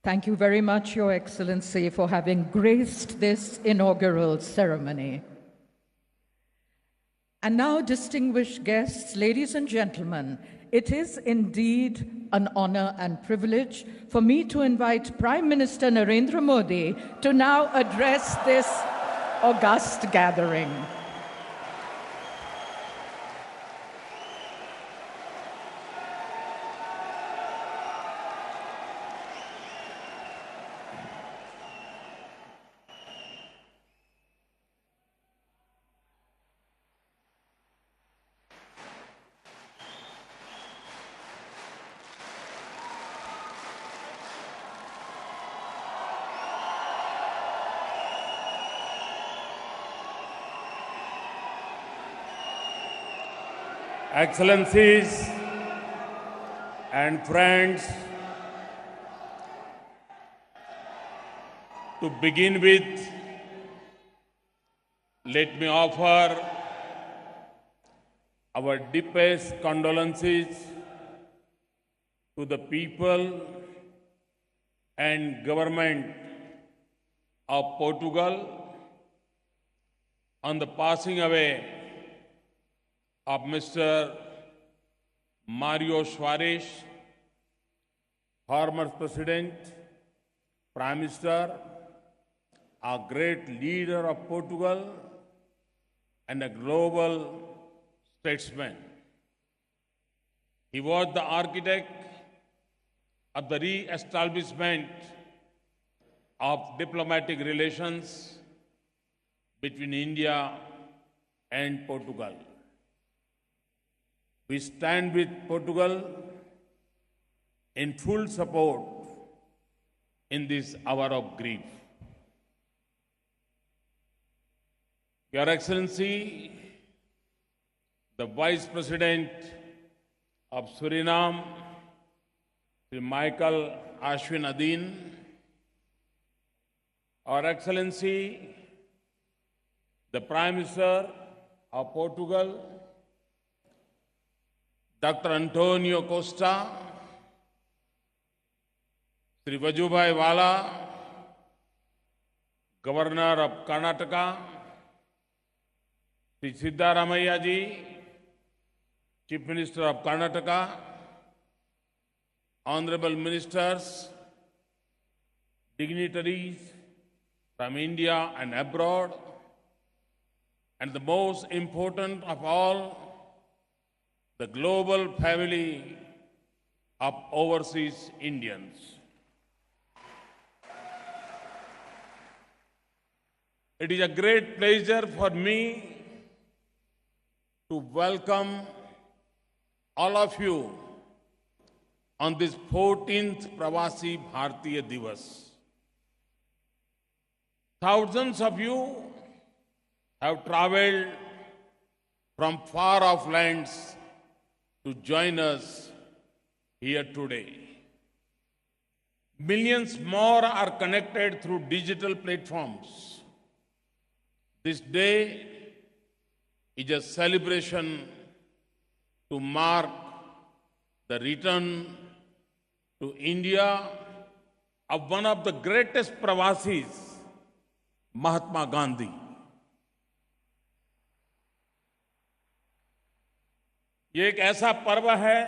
Thank you very much, Your Excellency, for having graced this inaugural ceremony. And now, distinguished guests, ladies and gentlemen, it is indeed an honor and privilege for me to invite Prime Minister Narendra Modi to now address this august gathering. Excellencies and friends, to begin with, let me offer our deepest condolences to the people and government of Portugal on the passing away of Mr. Mario Soares, former President, Prime Minister, a great leader of Portugal, and a global statesman. He was the architect of the re-establishment of diplomatic relations between India and Portugal. We stand with Portugal in full support in this hour of grief. Your Excellency, the Vice President of Suriname, Sri Michael Ashwin Adin, Our Excellency, the Prime Minister of Portugal, Dr. Antonio Costa, Sri Vajubhai Vala, Governor of Karnataka, Sri Siddaramaiah ji, Chief Minister of Karnataka, Honorable Ministers, dignitaries from India and abroad, and the most important of all, the global family of overseas Indians. It is a great pleasure for me to welcome all of you on this 14th Pravasi Bhartiya Divas. Thousands of you have traveled from far-off lands to join us here today. Millions more are connected through digital platforms. This day is a celebration to mark the return to India of one of the greatest Pravasis, Mahatma Gandhi. ये एक ऐसा पर्व है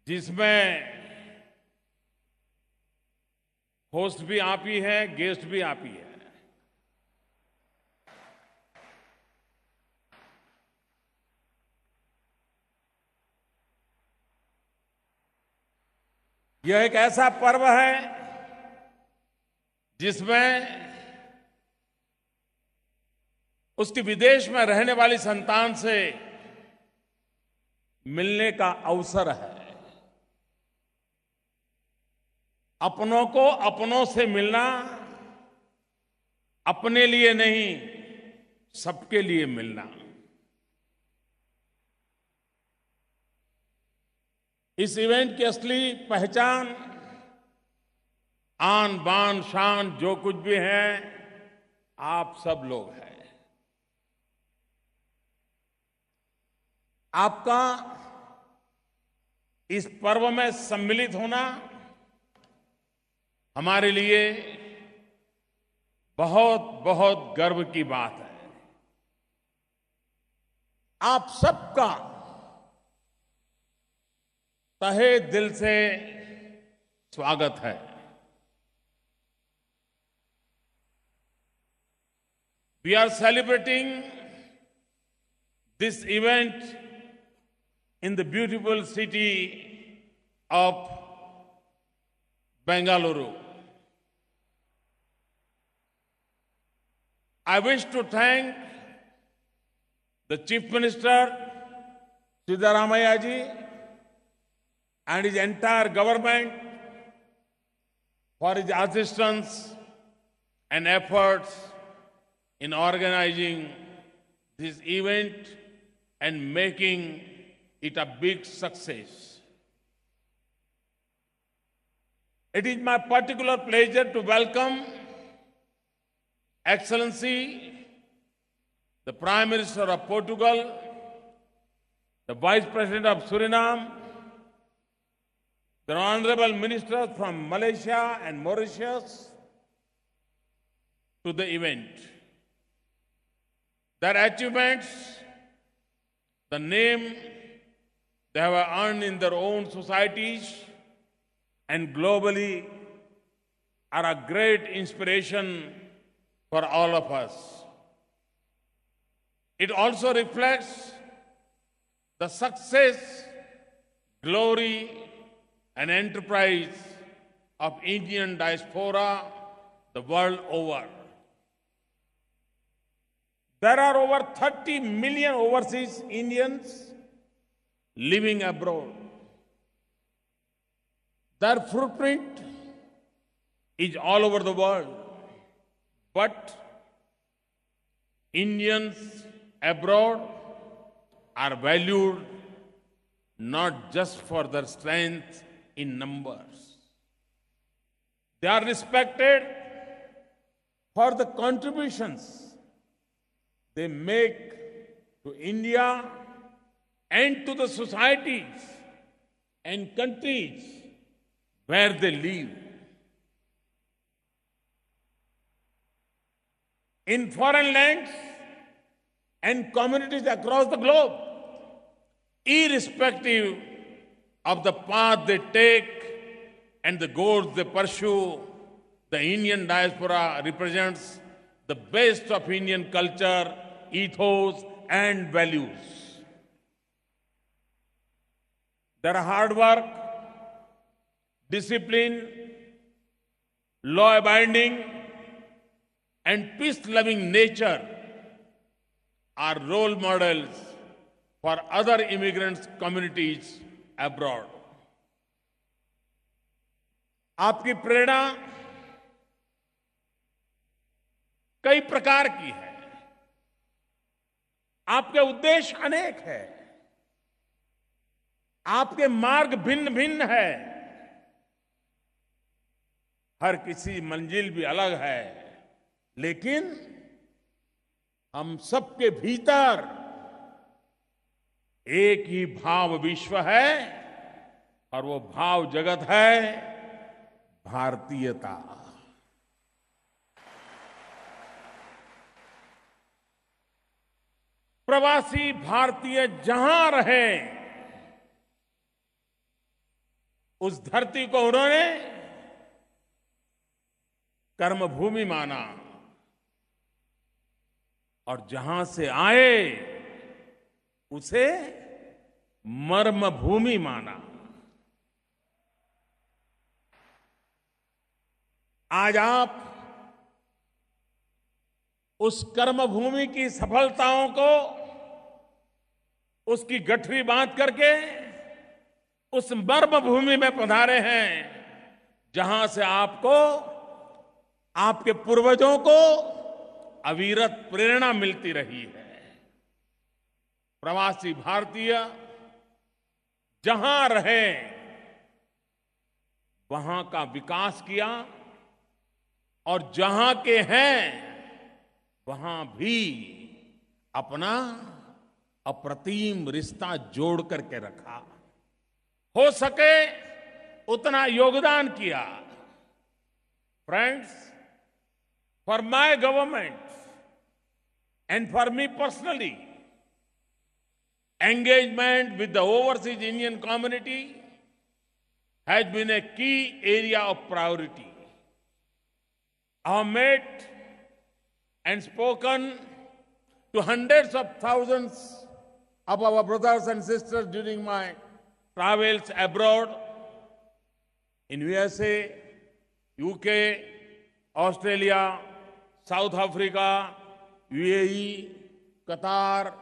जिसमें host भी आप ही हैं, guest भी आप ही हैं। यह एक ऐसा पर्व है जिसमें उसकी विदेश में रहने वाली संतान से मिलने का अवसर है। अपनों को अपनों से मिलना, अपने लिए नहीं, सबके लिए मिलना। इस इवेंट की असली पहचान आन बान शान जो कुछ भी है आप सब लोग हैं। आपका इस पर्व में सम्मिलित होना हमारे लिए बहुत बहुत गर्व की बात है। आप सबका तहे दिल से स्वागत है। We are celebrating this event in the beautiful city of Bengaluru. I wish to thank the Chief Minister, Siddaramaiah ji, and his entire government for his assistance and efforts in organizing this event and making it a big success. It is my particular pleasure to welcome Excellency, the Prime Minister of Portugal, the Vice President of Suriname, the Honorable Ministers from Malaysia and Mauritius to the event. Their achievements, the name they have earned in their own societies and globally are a great inspiration for all of us. It also reflects the success, glory, and enterprise of Indian diaspora the world over. There are over 30 million overseas Indians living abroad. Their footprint is all over the world. But Indians abroad are valued not just for their strength in numbers. They are respected for the contributions they make to India and to the societies and countries where they live. In foreign lands and communities across the globe, irrespective of the path they take and the goals they pursue, the Indian diaspora represents the best of Indian culture, ethos, and values. Their hard work, discipline, law-abiding, and peace-loving nature are role models for other immigrant communities abroad. आपकी प्रेरणा कई प्रकार की है, आपके उद्देश्य अनेक है, आपके मार्ग भिन्न भिन्न है, हर किसी मंजिल भी अलग है, लेकिन हम सबके भीतर एक ही भाव विश्व है और वो भाव जगत है भारतीयता। प्रवासी भारतीय जहां रहे उस धरती को उन्होंने कर्मभूमि माना और जहां से आए उसे मर्म भूमि माना। आज आप उस कर्मभूमि की सफलताओं को उसकी गठरी बांध करके उस मर्म भूमि में पधारे हैं जहां से आपको आपके पूर्वजों को अविरत प्रेरणा मिलती रही है। प्रवासी भारतीय जहां रहे वहां का विकास किया और जहां के हैं वहां भी अपना अप्रतिम रिश्ता जोड़ करके रखा, हो सके उतना योगदान किया। Friends, for my government and for me personally, engagement with the overseas Indian community has been a key area of priority. I have met and spoken to hundreds of thousands of our brothers and sisters during my travels abroad in USA, UK, Australia, South Africa, UAE, Qatar,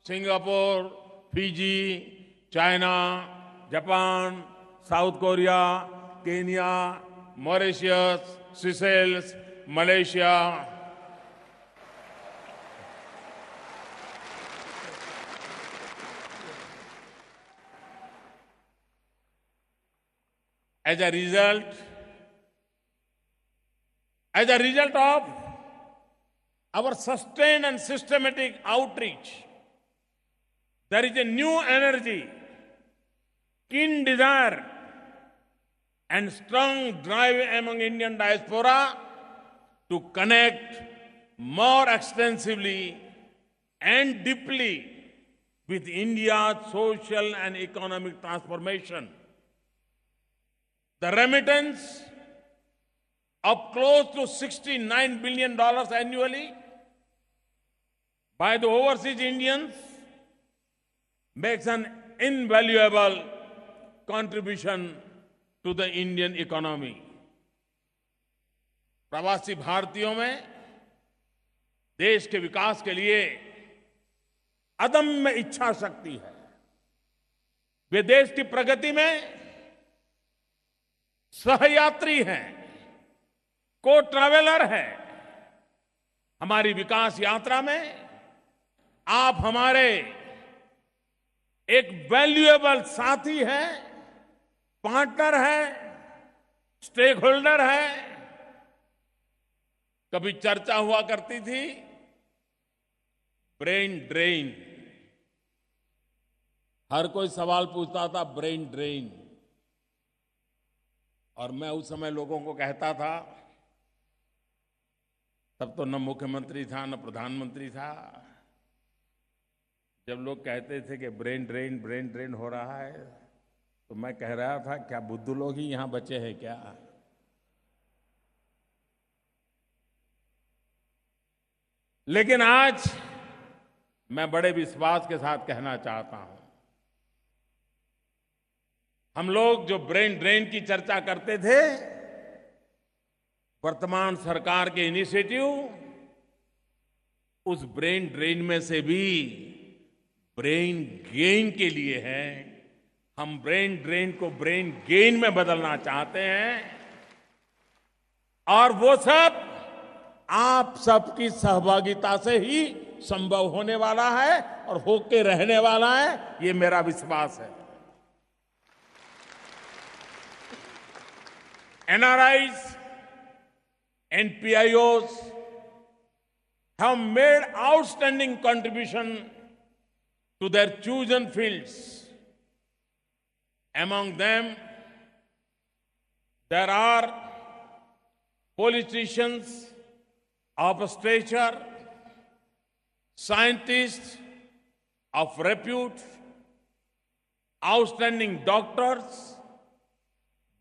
Singapore, Fiji, China, Japan, South Korea, Kenya, Mauritius, Seychelles, Malaysia. As a result of our sustained and systematic outreach, there is a new energy, keen desire, and strong drive among Indian diaspora to connect more extensively and deeply with India's social and economic transformation. The remittance of close to $69 billion annually by the overseas Indians makes an invaluable contribution to the Indian economy. प्रवासी भारतीयों में देश के विकास के लिए अदम्य इच्छा शक्ति है। वे देश की प्रगति में सहयात्री हैं, को ट्रैवलर हैं। हमारी विकास यात्रा में आप हमारे एक वैल्यूएबल साथी हैं, पार्टनर हैं, स्टेक होल्डर हैं। कभी चर्चा हुआ करती थी ब्रेन ड्रेन, हर कोई सवाल पूछता था ब्रेन ड्रेन, और मैं उस समय लोगों को कहता था, तब तो न मुख्यमंत्री था न प्रधानमंत्री था, जब लोग कहते थे कि ब्रेन ड्रेन हो रहा है, तो मैं कह रहा था क्या बुद्धू लोग ही यहां बचे हैं क्या? लेकिन आज मैं बड़े विश्वास के साथ कहना चाहता हूं, हम लोग जो ब्रेन ड्रेन की चर्चा करते थे, वर्तमान सरकार के इनिशिएटिव उस ब्रेन ड्रेन में से भी ब्रेन गेन के लिए है। हम ब्रेन ड्रेन को ब्रेन गेन में बदलना चाहते हैं, और वो सब आप सबकी सहभागिता से ही संभव होने वाला है और होके रहने वाला है, ये मेरा विश्वास है। NRIs and PIOs have made outstanding contribution to their chosen fields. Among them, there are politicians of stature, scientists of repute, outstanding doctors,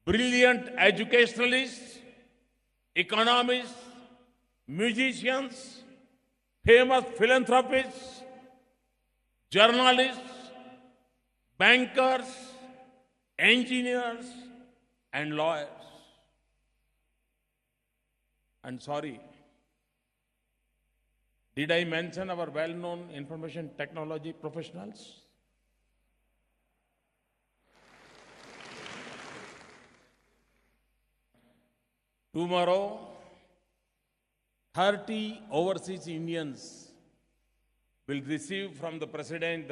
brilliant educationalists, economists, musicians, famous philanthropists, journalists, bankers, engineers, and lawyers. And sorry, did I mention our well-known information technology professionals? Tomorrow, 30 overseas Indians will receive from the President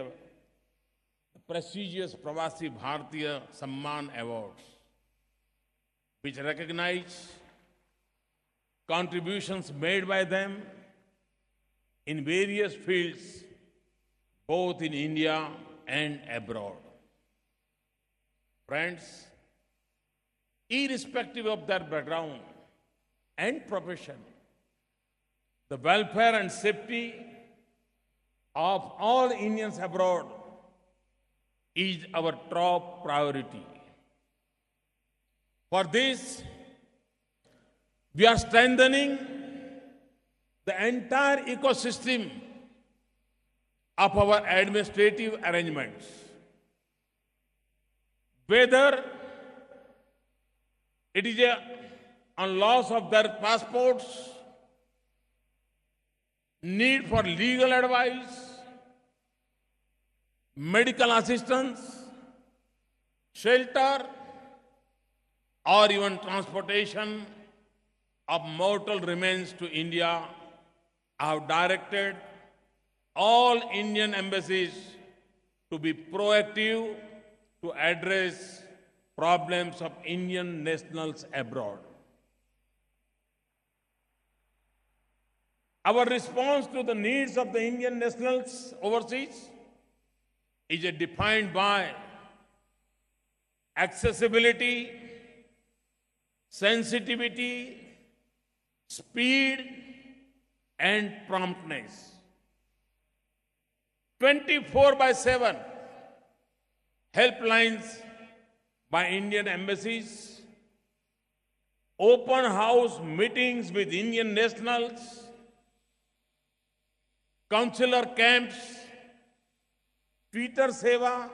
the prestigious Pravasi Bhartiya Samman Awards, which recognize contributions made by them in various fields, both in India and abroad. Friends, irrespective of their background and profession, the welfare and safety of all Indians abroad is our top priority. For this, we are strengthening the entire ecosystem of our administrative arrangements. Whether it is on loss of their passports, need for legal advice, medical assistance, shelter, or even transportation of mortal remains to India, I have directed all Indian embassies to be proactive to address problems of Indian nationals abroad. Our response to the needs of the Indian nationals overseas is defined by accessibility, sensitivity, speed, and promptness. 24/7 helplines by Indian embassies, open house meetings with Indian nationals, consular camps, Twitter Seva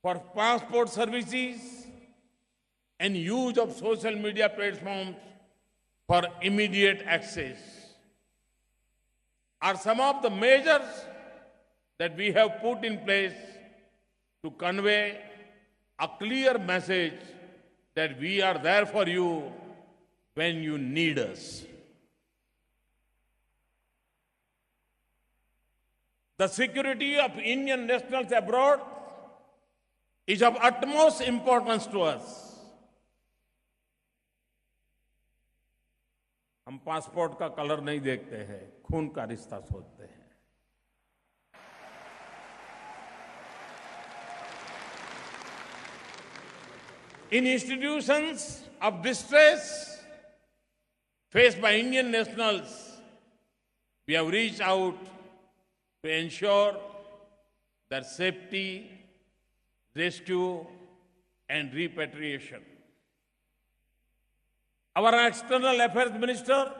for passport services, and use of social media platforms for immediate access are some of the measures that we have put in place to convey a clear message that we are there for you when you need us. The security of Indian nationals abroad is of utmost importance to us. हम passport का colour नहीं देखते हैं, खून का रिश्ता सोचते हैं. In institutions of distress faced by Indian nationals, we have reached out to ensure their safety, rescue, and repatriation. Our External Affairs Minister,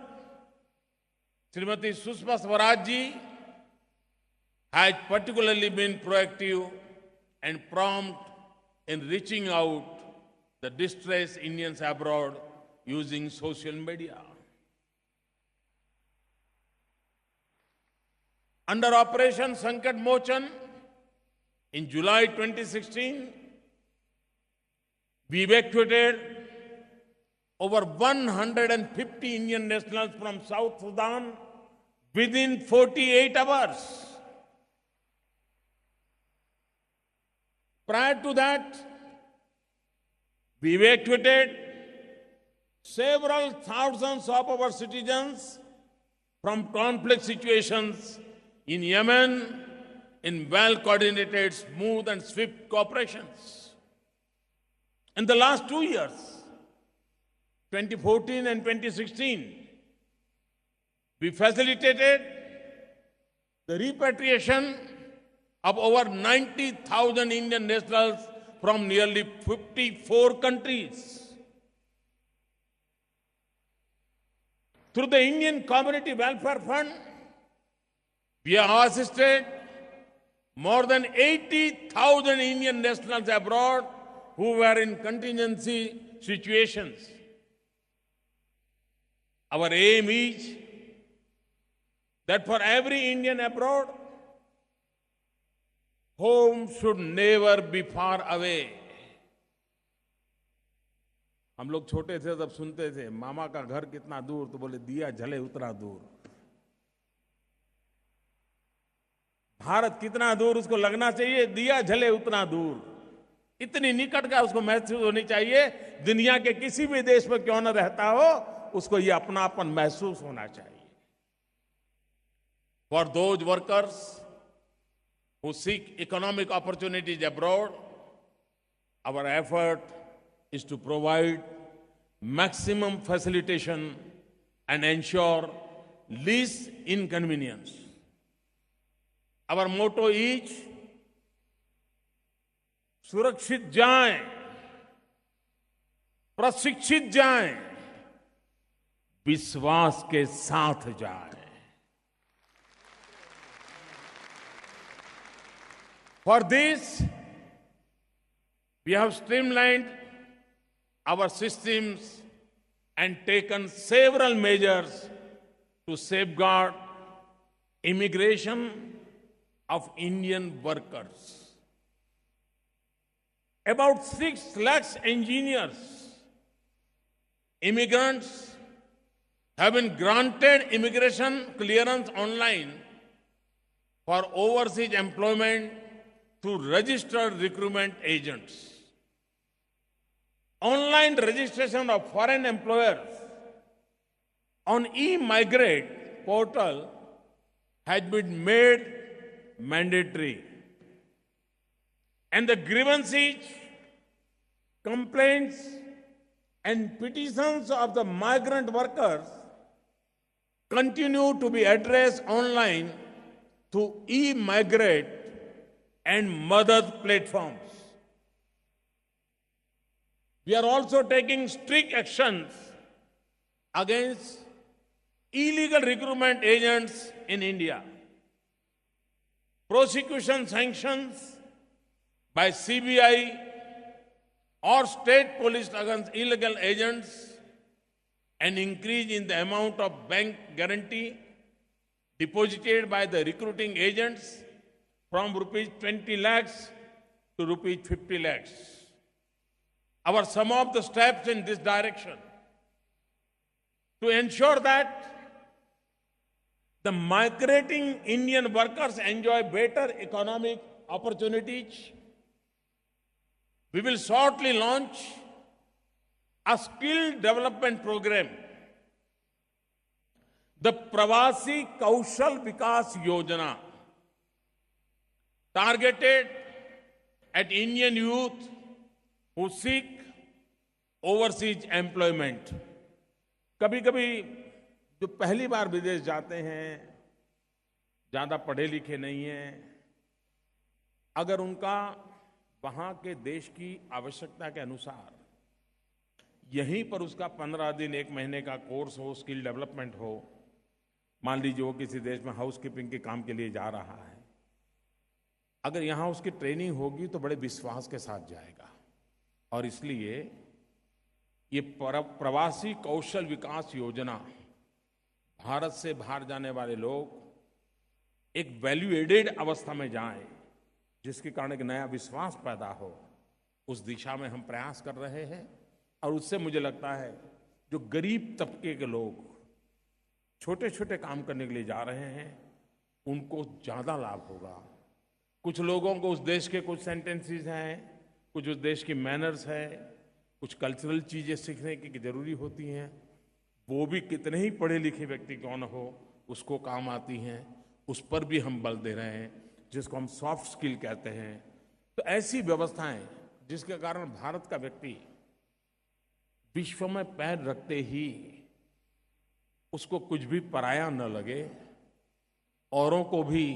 Srimati Sushma Swaraj ji, has particularly been proactive and prompt in reaching out the distressed Indians abroad using social media. Under Operation Sankat Mochan, in July 2016, we evacuated over 150 Indian nationals from South Sudan within 48 hours. Prior to that, we evacuated several thousands of our citizens from conflict situations in Yemen in well-coordinated, smooth and swift cooperations. In the last 2 years, 2014 and 2016, we facilitated the repatriation of over 90,000 Indian nationals from nearly 54 countries. Through the Indian Community Welfare Fund, we have assisted more than 80,000 Indian nationals abroad who were in contingency situations. Our aim is that for every Indian abroad, home should never be far away. हम लोग छोटे थे तब सुनते थे मामा का घर कितना दूर, तो बोले दिया जले उतना दूर. भारत कितना दूर उसको लगना चाहिए, दिया जले उतना दूर, इतनी निकट का उसको महसूस होनी चाहिए। दुनिया के किसी भी देश में क्यों न रहता हो, उसको ये अपनापन महसूस होना चाहिए। For those workers who seek economic opportunities abroad, our effort is to provide maximum facilitation and ensure least inconvenience. Our motto is सुरक्षित जाएं, प्रशिक्षित जाएं, विश्वास के साथ जाएं। For this, we have streamlined our systems and taken several measures to safeguard immigration of Indian workers. About 6 lakhs engineers, immigrants have been granted immigration clearance online for overseas employment through registered recruitment agents. Online registration of foreign employers on e-migrate portal has been made mandatory. And the grievances, complaints, and petitions of the migrant workers continue to be addressed online through e-migrate and Madad platforms. We are also taking strict actions against illegal recruitment agents in India. Prosecution sanctions by CBI or state police against illegal agents, an increase in the amount of bank guarantee deposited by the recruiting agents from rupees 20 lakhs to rupees 50 lakhs. Some of the steps in this direction to ensure that the migrating Indian workers enjoy better economic opportunities. We will shortly launch a skill development program, the Pravasi Kaushal Vikas Yojana, targeted at Indian youth who seek overseas employment. कभी-कभी जो पहली बार विदेश जाते हैं, ज्यादा पढ़े लिखे नहीं हैं, अगर उनका वहां के देश की आवश्यकता के अनुसार यहीं पर उसका 15 दिन 1 महीने का कोर्स हो, स्किल डेवलपमेंट हो, मान लीजिए वो किसी देश में हाउसकीपिंग के काम के लिए जा रहा है, अगर यहां उसकी ट्रेनिंग होगी तो बड़े विश्वास के साथ जाएगा। और इसलिए ये प्रवासी कौशल विकास योजना, भारत से बाहर जाने वाले लोग एक वैल्यू एडेड अवस्था में जाएं, जिसके कारण एक नया विश्वास पैदा हो, उस दिशा में हम प्रयास कर रहे हैं। और उससे मुझे लगता है जो गरीब तबके के लोग छोटे छोटे काम करने के लिए जा रहे हैं, उनको ज्यादा लाभ होगा। कुछ लोगों को उस देश के कुछ सेंटेंसेस हैं, कुछ उस देश की मैनर्स है, कुछ कल्चरल चीजें सीखने की जरूरी होती हैं, वो भी कितने ही पढ़े लिखे व्यक्ति क्यों न हो, उसको काम आती हैं। उस पर भी हम बल दे रहे हैं, जिसको हम सॉफ्ट स्किल कहते हैं। तो ऐसी व्यवस्थाएं जिसके कारण भारत का व्यक्ति विश्व में पैर रखते ही उसको कुछ भी पराया न लगे, औरों को भी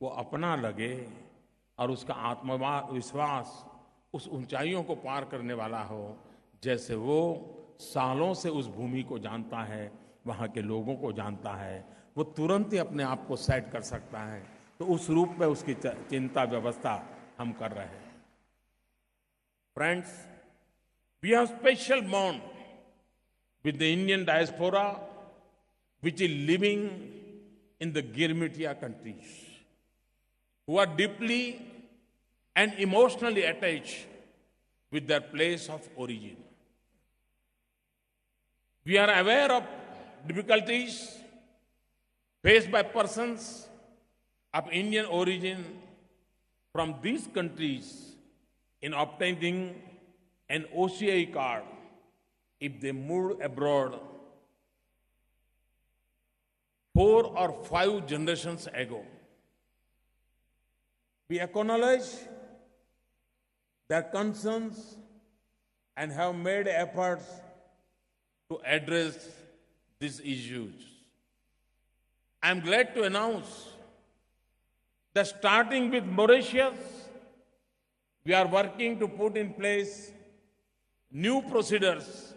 वो अपना लगे, और उसका आत्मविश्वास उस ऊंचाइयों को पार करने वाला हो, जैसे वो सालों से उस भूमि को जानता है, वहां के लोगों को जानता है, वो तुरंत ही अपने आप को सेट कर सकता है। तो उस रूप में उसकी चिंता व्यवस्था हम कर रहे हैं। Friends, we have special bond with the Indian diaspora which is living in the Girmitia countries, who are deeply and emotionally attached with their place of origin. We are aware of difficulties faced by persons of Indian origin from these countries in obtaining an OCI card if they moved abroad 4 or 5 generations ago. We acknowledge their concerns and have made efforts to address these issues. I am glad to announce that starting with Mauritius, we are working to put in place new procedures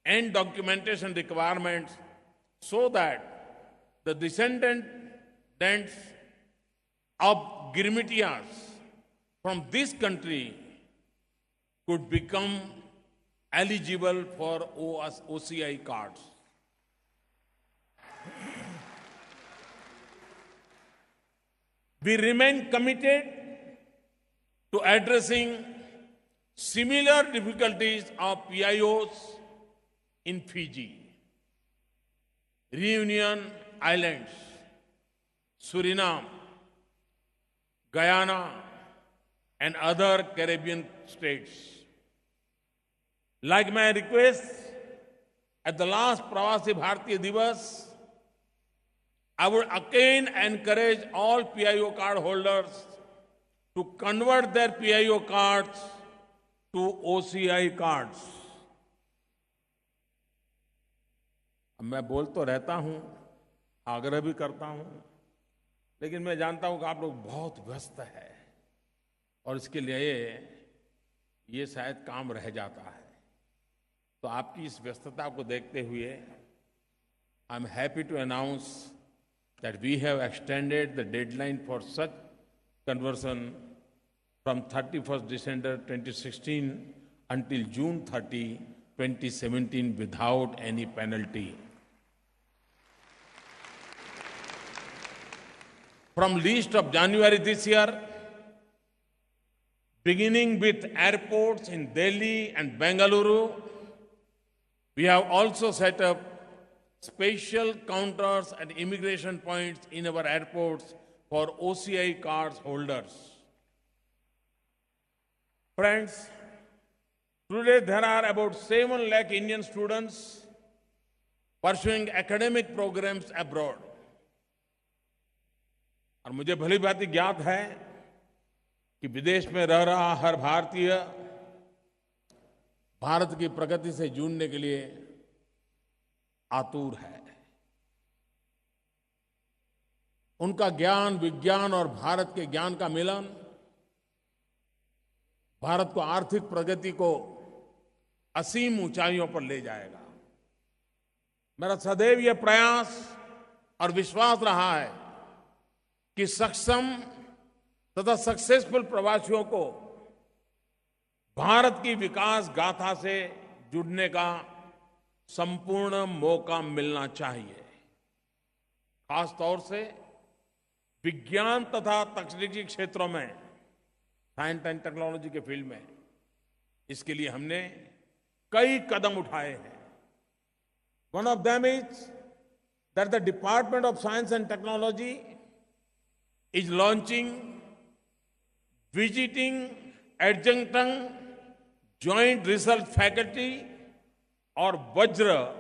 and documentation requirements so that the descendants of Girmitiyas from this country could become eligible for OCI cards. We remain committed to addressing similar difficulties of PIOs in Fiji, Reunion Islands, Suriname, Guyana, and other Caribbean states. Like my request at the last Pravasi Bhartiya Divas, I would again encourage all PIO card holders to convert their PIO cards to OCI cards. मैं बोल तो रहता हूं, आग्रह भी करता हूं, लेकिन मैं जानता हूं कि आप लोग बहुत व्यस्त हैं और इसके लिए ये शायद काम रह जाता है. तो आपकी इस व्यस्तता को देखते हुए I am happy to announce that we have extended the deadline for such conversion from 31st December 2016 until June 30, 2017 without any penalty. From least of January this year, beginning with airports in Delhi and Bengaluru, we have also set up special counters and immigration points in our airports for OCI cards holders. Friends, today there are about 7 lakh Indian students pursuing academic programs abroad. और मुझे भली भांति ज्ञात है कि विदेश में रह रहा हर भारतीय भारत की प्रगति से जुड़ने के लिए आतुर है. उनका ज्ञान, विज्ञान और भारत के ज्ञान का मिलन भारत को आर्थिक प्रगति को असीम ऊंचाइयों पर ले जाएगा. मेरा सदैव यह प्रयास और विश्वास रहा है कि सक्षम तथा सक्सेसफुल प्रवासियों को भारत की विकास गाथा से जुड़ने का संपूर्ण मौका मिलना चाहिए. खास तौर से विज्ञान तथा तकनीकी क्षेत्रों में, साइंस एंड टेक्नोलॉजी के फील्ड में, इसके लिए हमने कई कदम उठाए हैं. One of them is that the Department of Science and Technology is launching visiting adjunct joint research faculty or Vajra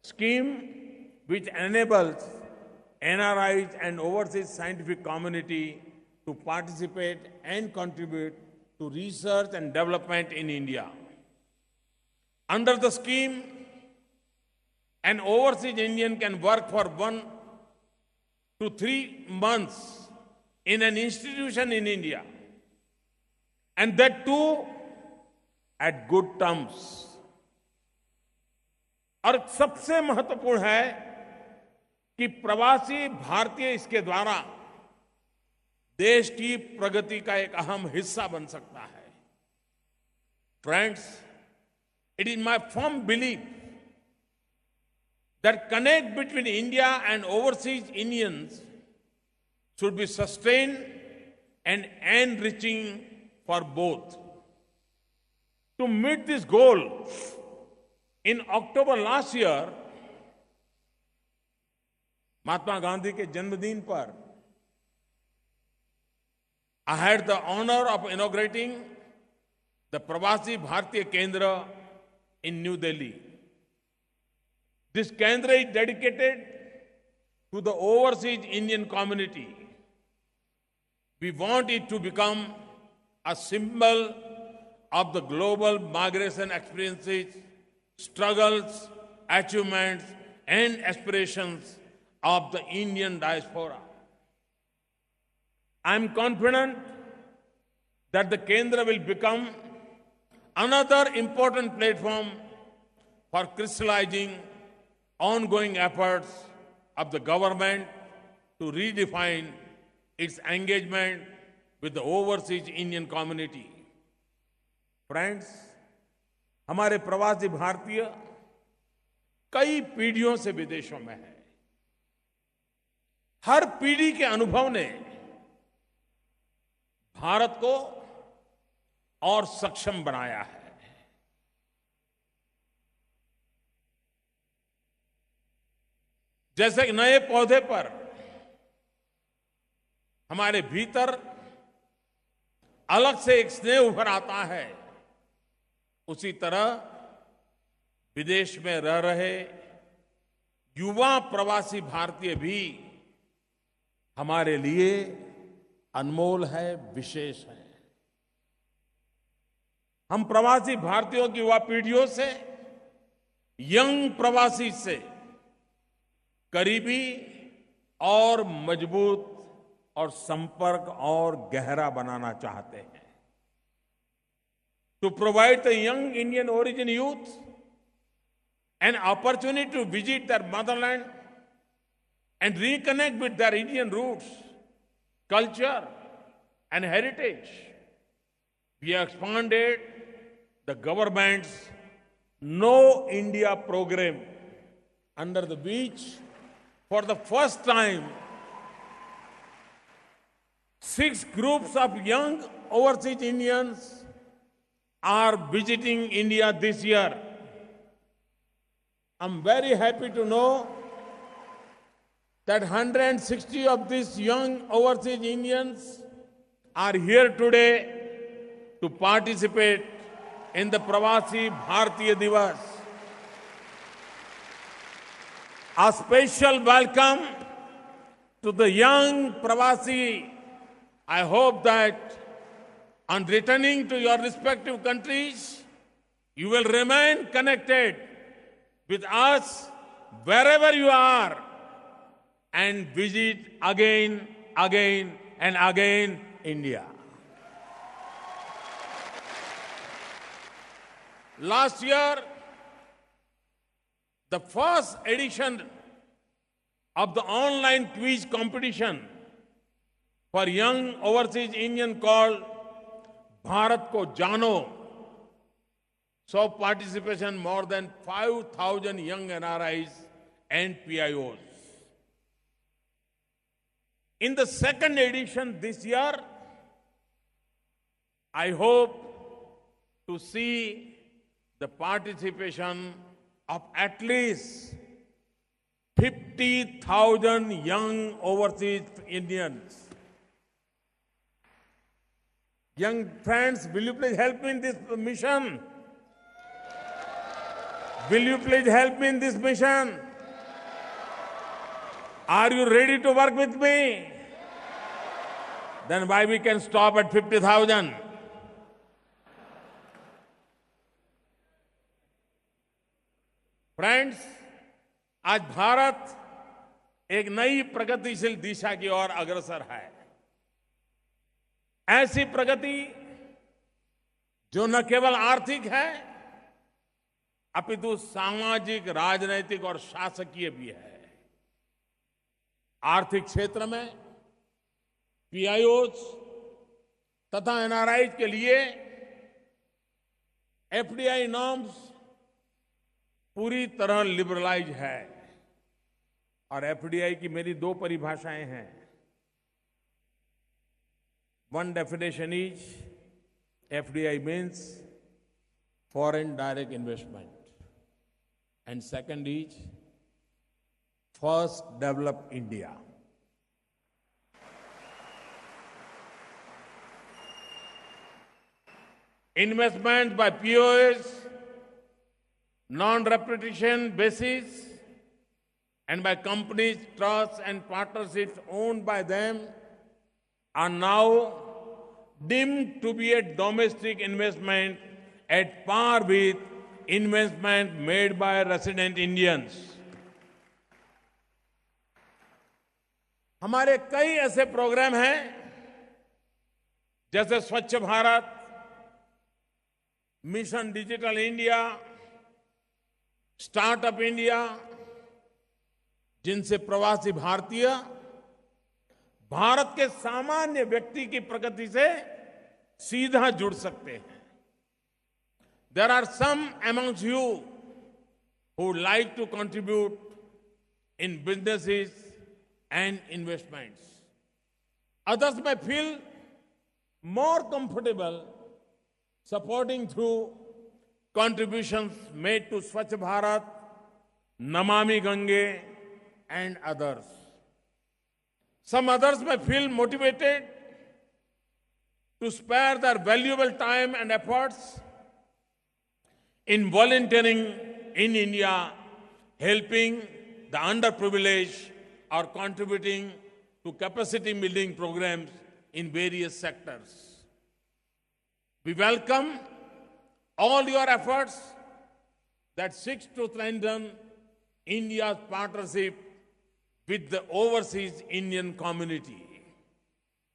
scheme, which enables NRIs and overseas scientific community to participate and contribute to research and development in India. Under the scheme, an overseas Indian can work for 1 to 3 months in an institution in India, and that too at good terms. और सबसे महत्वपूर्ण है कि प्रवासी भारतीय इसके द्वारा देश की प्रगति का एक अहम हिस्सा बन सकता है. Friends, it is my firm belief that connect between India and overseas Indians should be sustained and enriching for both. To meet this goal, in October last year, Mahatma Gandhi के जन्मदिन पर I had the honor of inaugurating the Pravasi Bhartiya Kendra in New Delhi. This Kendra is dedicated to the overseas Indian community. We want it to become a symbol of the global migration experiences, struggles, achievements, and aspirations of the Indian diaspora. I am confident that the Kendra will become another important platform for crystallizing ongoing efforts of the government to redefine its engagement with the overseas Indian community. Friends, हमारे प्रवासी भारतीय कई पीढ़ियों से विदेशों में हैं। हर पीढ़ी के अनुभव ने भारत को और सक्षम बनाया है। जैसे कि नए पौधे पर हमारे भीतर अलग से एक स्नेह उभर आता है, उसी तरह विदेश में रह रहे युवा प्रवासी भारतीय भी हमारे लिए अनमोल है, विशेष है। हम प्रवासी भारतीयों की युवा पीढ़ियों से, यंग प्रवासी से करीबी और मजबूत और संपर्क और गहरा बनाना चाहते हैं। To provide the young Indian origin youth an opportunity to visit their motherland and reconnect with their Indian roots, culture, and heritage, we have expanded the government's Know India program, under the which, for the first time, 6 groups of young overseas Indians are visiting India this year. I'm very happy to know that 160 of these young overseas Indians are here today to participate in the Pravasi Bhartiya Divas. A special welcome to the young Pravasi. I hope that on returning to your respective countries, you will remain connected with us wherever you are and visit again and again India. Last year, the first edition of the online quiz competition for young overseas Indian called Bharat Ko Jano saw participation more than 5,000 young NRIs and PIOs. In the second edition this year, I hope to see the participation of at least 50,000 young overseas Indians. Young friends, will you please help me in this mission? Will you please help me in this mission? Are you ready to work with me? Then why we can stop at 50,000? Friends, आज भारत एक नई प्रगतिशील दिशा की ओर अग्रसर है। ऐसी प्रगति जो न केवल आर्थिक है, अपितु सामाजिक, राजनैतिक और शासकीय भी है। आर्थिक क्षेत्र में पीआईओज तथा एनआरआई के लिए एफडीआई नॉर्म्स पूरी तरह लिबरलाइज है। और एफडीआई की मेरी 2 परिभाषाएं हैं। One definition is FDI means foreign direct investment, and second is first, develop India. investments by POS, non-repetition basis, and by companies, trusts, and partnerships owned by them are now deemed to be a domestic investment at par with investment made by resident Indians. हमारे कई ऐसे programme हैं जैसे स्वच्छ Bharat, mission digital India, startup India, जिनसे प्रवासी भारतीय भारत के सामान्य व्यक्ति की प्रगति से सीधा जुड़ सकते हैं. There are some amongst you who would like to contribute in businesses and investments. Others may feel more comfortable supporting through contributions made to Swachh Bharat, Namami Gange, and others. Some others may feel motivated to spare their valuable time and efforts in volunteering in India, helping the underprivileged or contributing to capacity building programs in various sectors. We welcome all your efforts that seek to strengthen India's partnership with the overseas Indian community.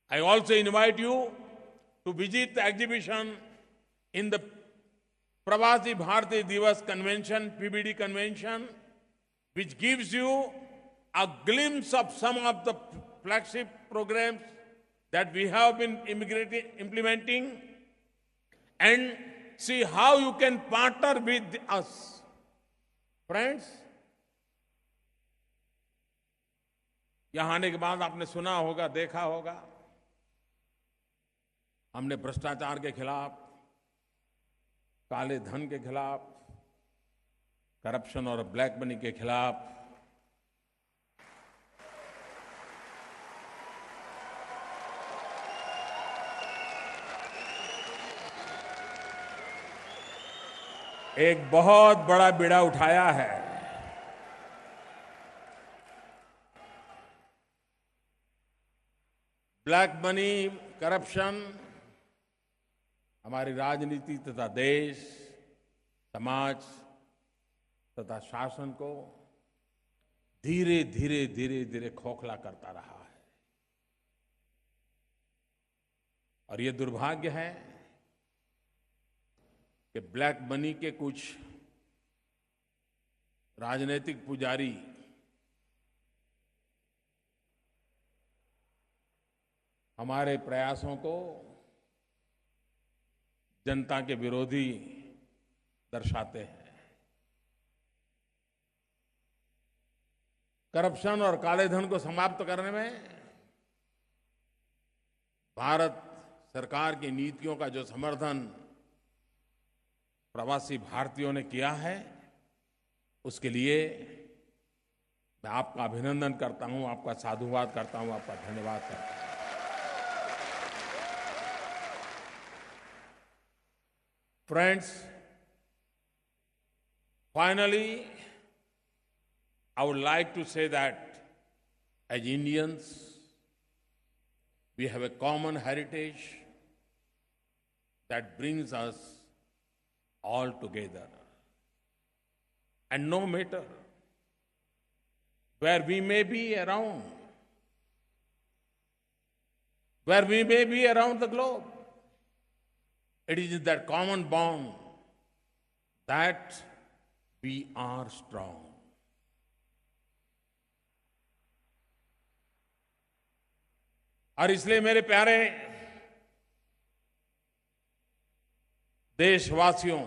I also invite you to visit the exhibition in the Pravasi Bhartiya Divas Convention, PBD Convention, which gives you a glimpse of some of the flagship programs that we have been implementing, and see how you can partner with us. Friends, यहां आने के बाद आपने सुना होगा, देखा होगा, हमने भ्रष्टाचार के खिलाफ, काले धन के खिलाफ, करप्शन और ब्लैक मनी के खिलाफ एक बहुत बड़ा बीड़ा उठाया है. ब्लैक मनी, करप्शन हमारी राजनीति तथा देश, समाज तथा शासन को धीरे धीरे धीरे धीरे खोखला करता रहा है. और ये दुर्भाग्य है कि ब्लैक मनी के कुछ राजनीतिक पुजारी हमारे प्रयासों को जनता के विरोधी दर्शाते हैं. करप्शन और काले धन को समाप्त करने में भारत सरकार की नीतियों का जो समर्थन प्रवासी भारतीयों ने किया है, उसके लिए मैं आपका अभिनंदन करता हूं, आपका साधुवाद करता हूं, आपका धन्यवाद करता हूं. Friends, finally, I would like to say that as Indians, we have a common heritage that brings us all together. And no matter where we may be around, the globe, it is that common bond that we are strong. और इसलिए मेरे प्यारे देशवासियों,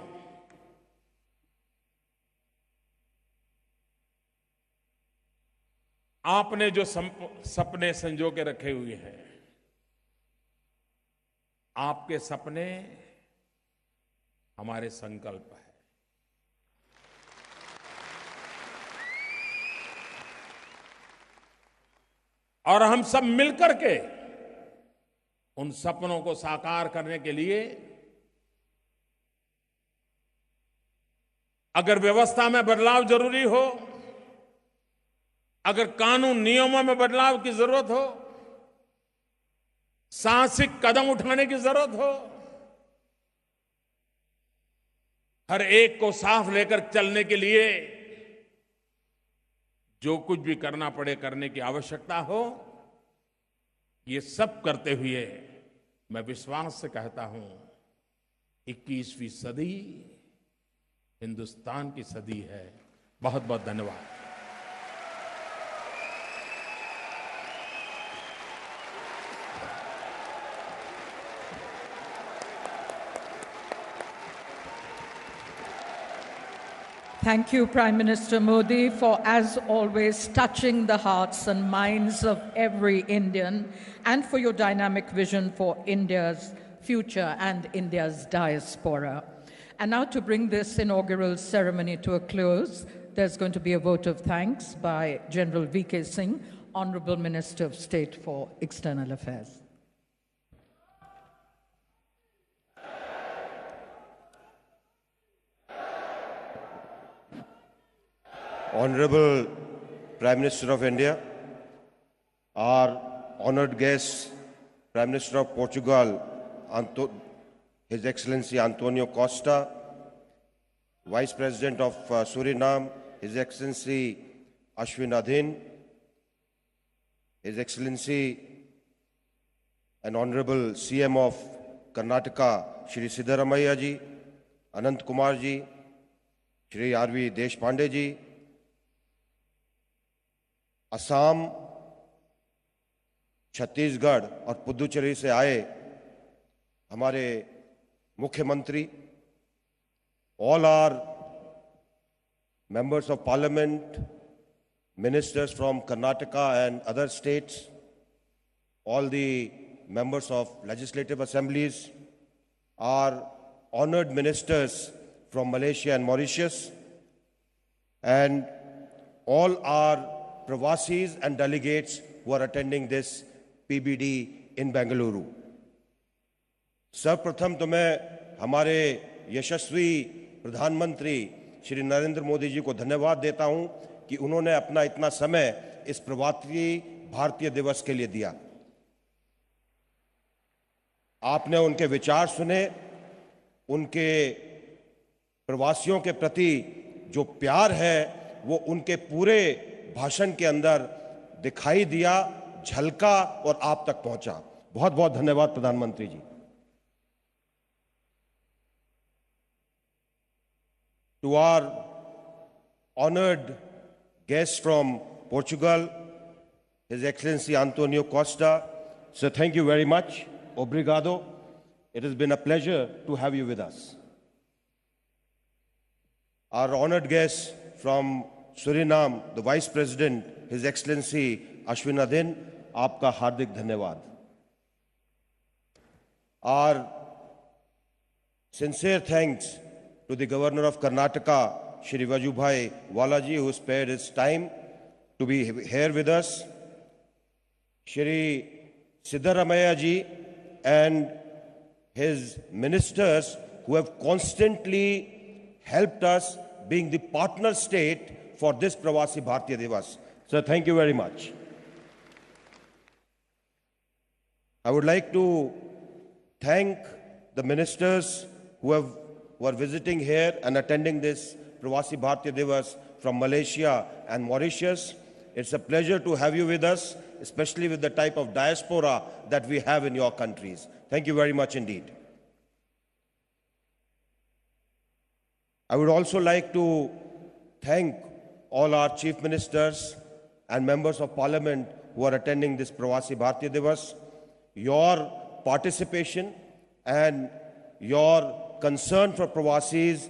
आपने जो सपने संजो के रखे हुए हैं, आपके सपने हमारे संकल्प है. और हम सब मिलकर के उन सपनों को साकार करने के लिए अगर व्यवस्था में बदलाव जरूरी हो, अगर कानून नियमों में बदलाव की जरूरत हो, साहसिक कदम उठाने की जरूरत हो, हर एक को साथ लेकर चलने के लिए जो कुछ भी करना पड़े करने की आवश्यकता हो, ये सब करते हुए मैं विश्वास से कहता हूं 21वीं सदी हिंदुस्तान की सदी है। बहुत बहुत धन्यवाद। Thank you, Prime Minister Modi, for, as always, touching the hearts and minds of every Indian, and for your dynamic vision for India's future and India's diaspora. And now, to bring this inaugural ceremony to a close, there's going to be a vote of thanks by General V.K. Singh, Honorable Minister of State for External Affairs. Honorable Prime Minister of India, our honored guest, Prime Minister of Portugal, His Excellency Antonio Costa, Vice President of Suriname, His Excellency Ashwin Adhin, His Excellency and Honorable CM of Karnataka, Shri Siddaramaiah ji, Anant Kumar ji, Shri R.V. Deshpande ji, Assam, Chhattisgarh और पुदुचेरी से आए हमारे मुख्यमंत्री, all our members of parliament, ministers from Karnataka and other states, all the members of legislative assemblies, our honored ministers from Malaysia and Mauritius, and all our Pravasis and delegates who are attending this PBD in Bengaluru. सर्वप्रथम तो मैं हमारे यशस्वी प्रधानमंत्री श्री नरेंद्र मोदी जी को धन्यवाद देता हूं कि उन्होंने अपना इतना समय इस प्रवासी भारतीय दिवस के लिए दिया। आपने उनके विचार सुने, उनके प्रवासियों के प्रति जो प्यार है वो उनके पूरे भाषण के अंदर दिखाई दिया, झलका और आप तक पहुंचा। बहुत बहुत धन्यवाद प्रधानमंत्री जी। To our honored guest from Portugal, His Excellency Antonio Costa, sir, thank you very much. Obrigado. It has been a pleasure to have you with us. Our honored guest from Suriname, the Vice President, His Excellency Ashwin Adhin, आपका हार्दिक धन्यवाद. Our sincere thanks to the Governor of Karnataka, Shri Vajubhai Walaji, who spared his time to be here with us, Shri Siddaramaiah ji and his ministers who have constantly helped us being the partner state for this Pravasi Bhartiya Divas. Sir, thank you very much. I would like to thank the ministers who are visiting here and attending this Pravasi Bhartiya Divas from Malaysia and Mauritius. It's a pleasure to have you with us, especially with the type of diaspora that we have in your countries. Thank you very much indeed. I would also like to thank all our chief ministers and members of parliament who are attending this Pravasi Bhartiya Divas. Your participation and your concern for Pravasis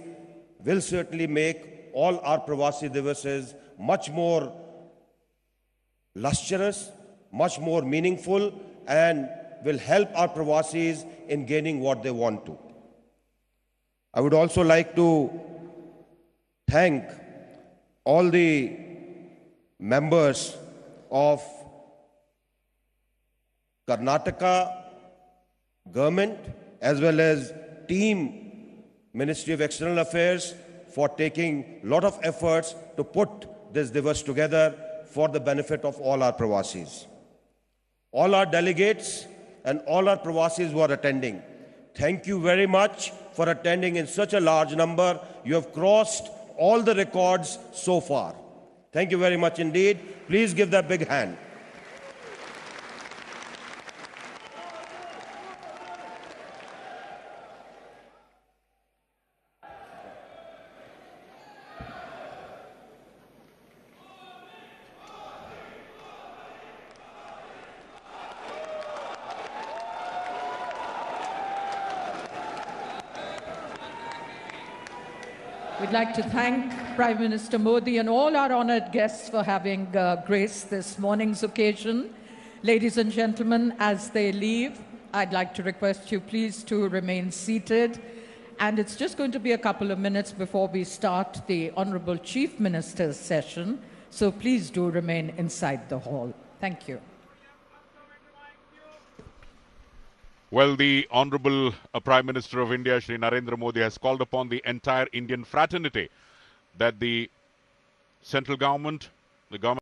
will certainly make all our Pravasi Divases much more lustrous, much more meaningful, and will help our Pravasis in gaining what they want to. I would also like to thank all the members of Karnataka government as well as team Ministry of External Affairs for taking a lot of efforts to put this Divas together for the benefit of all our Pravasis. All our delegates and all our Pravasis who are attending, thank you very much for attending in such a large number. You have crossed all the records so far. Thank you very much indeed. Please give that big hand. We'd like to thank Prime Minister Modi and all our honored guests for having graced this morning's occasion. Ladies and gentlemen, as they leave, I'd like to request you please to remain seated. And it's just going to be a couple of minutes before we start the Honorable Chief Minister's session. So please do remain inside the hall. Thank you. Well, the Honorable Prime Minister of India, Shri Narendra Modi, has called upon the entire Indian fraternity that the central government, the government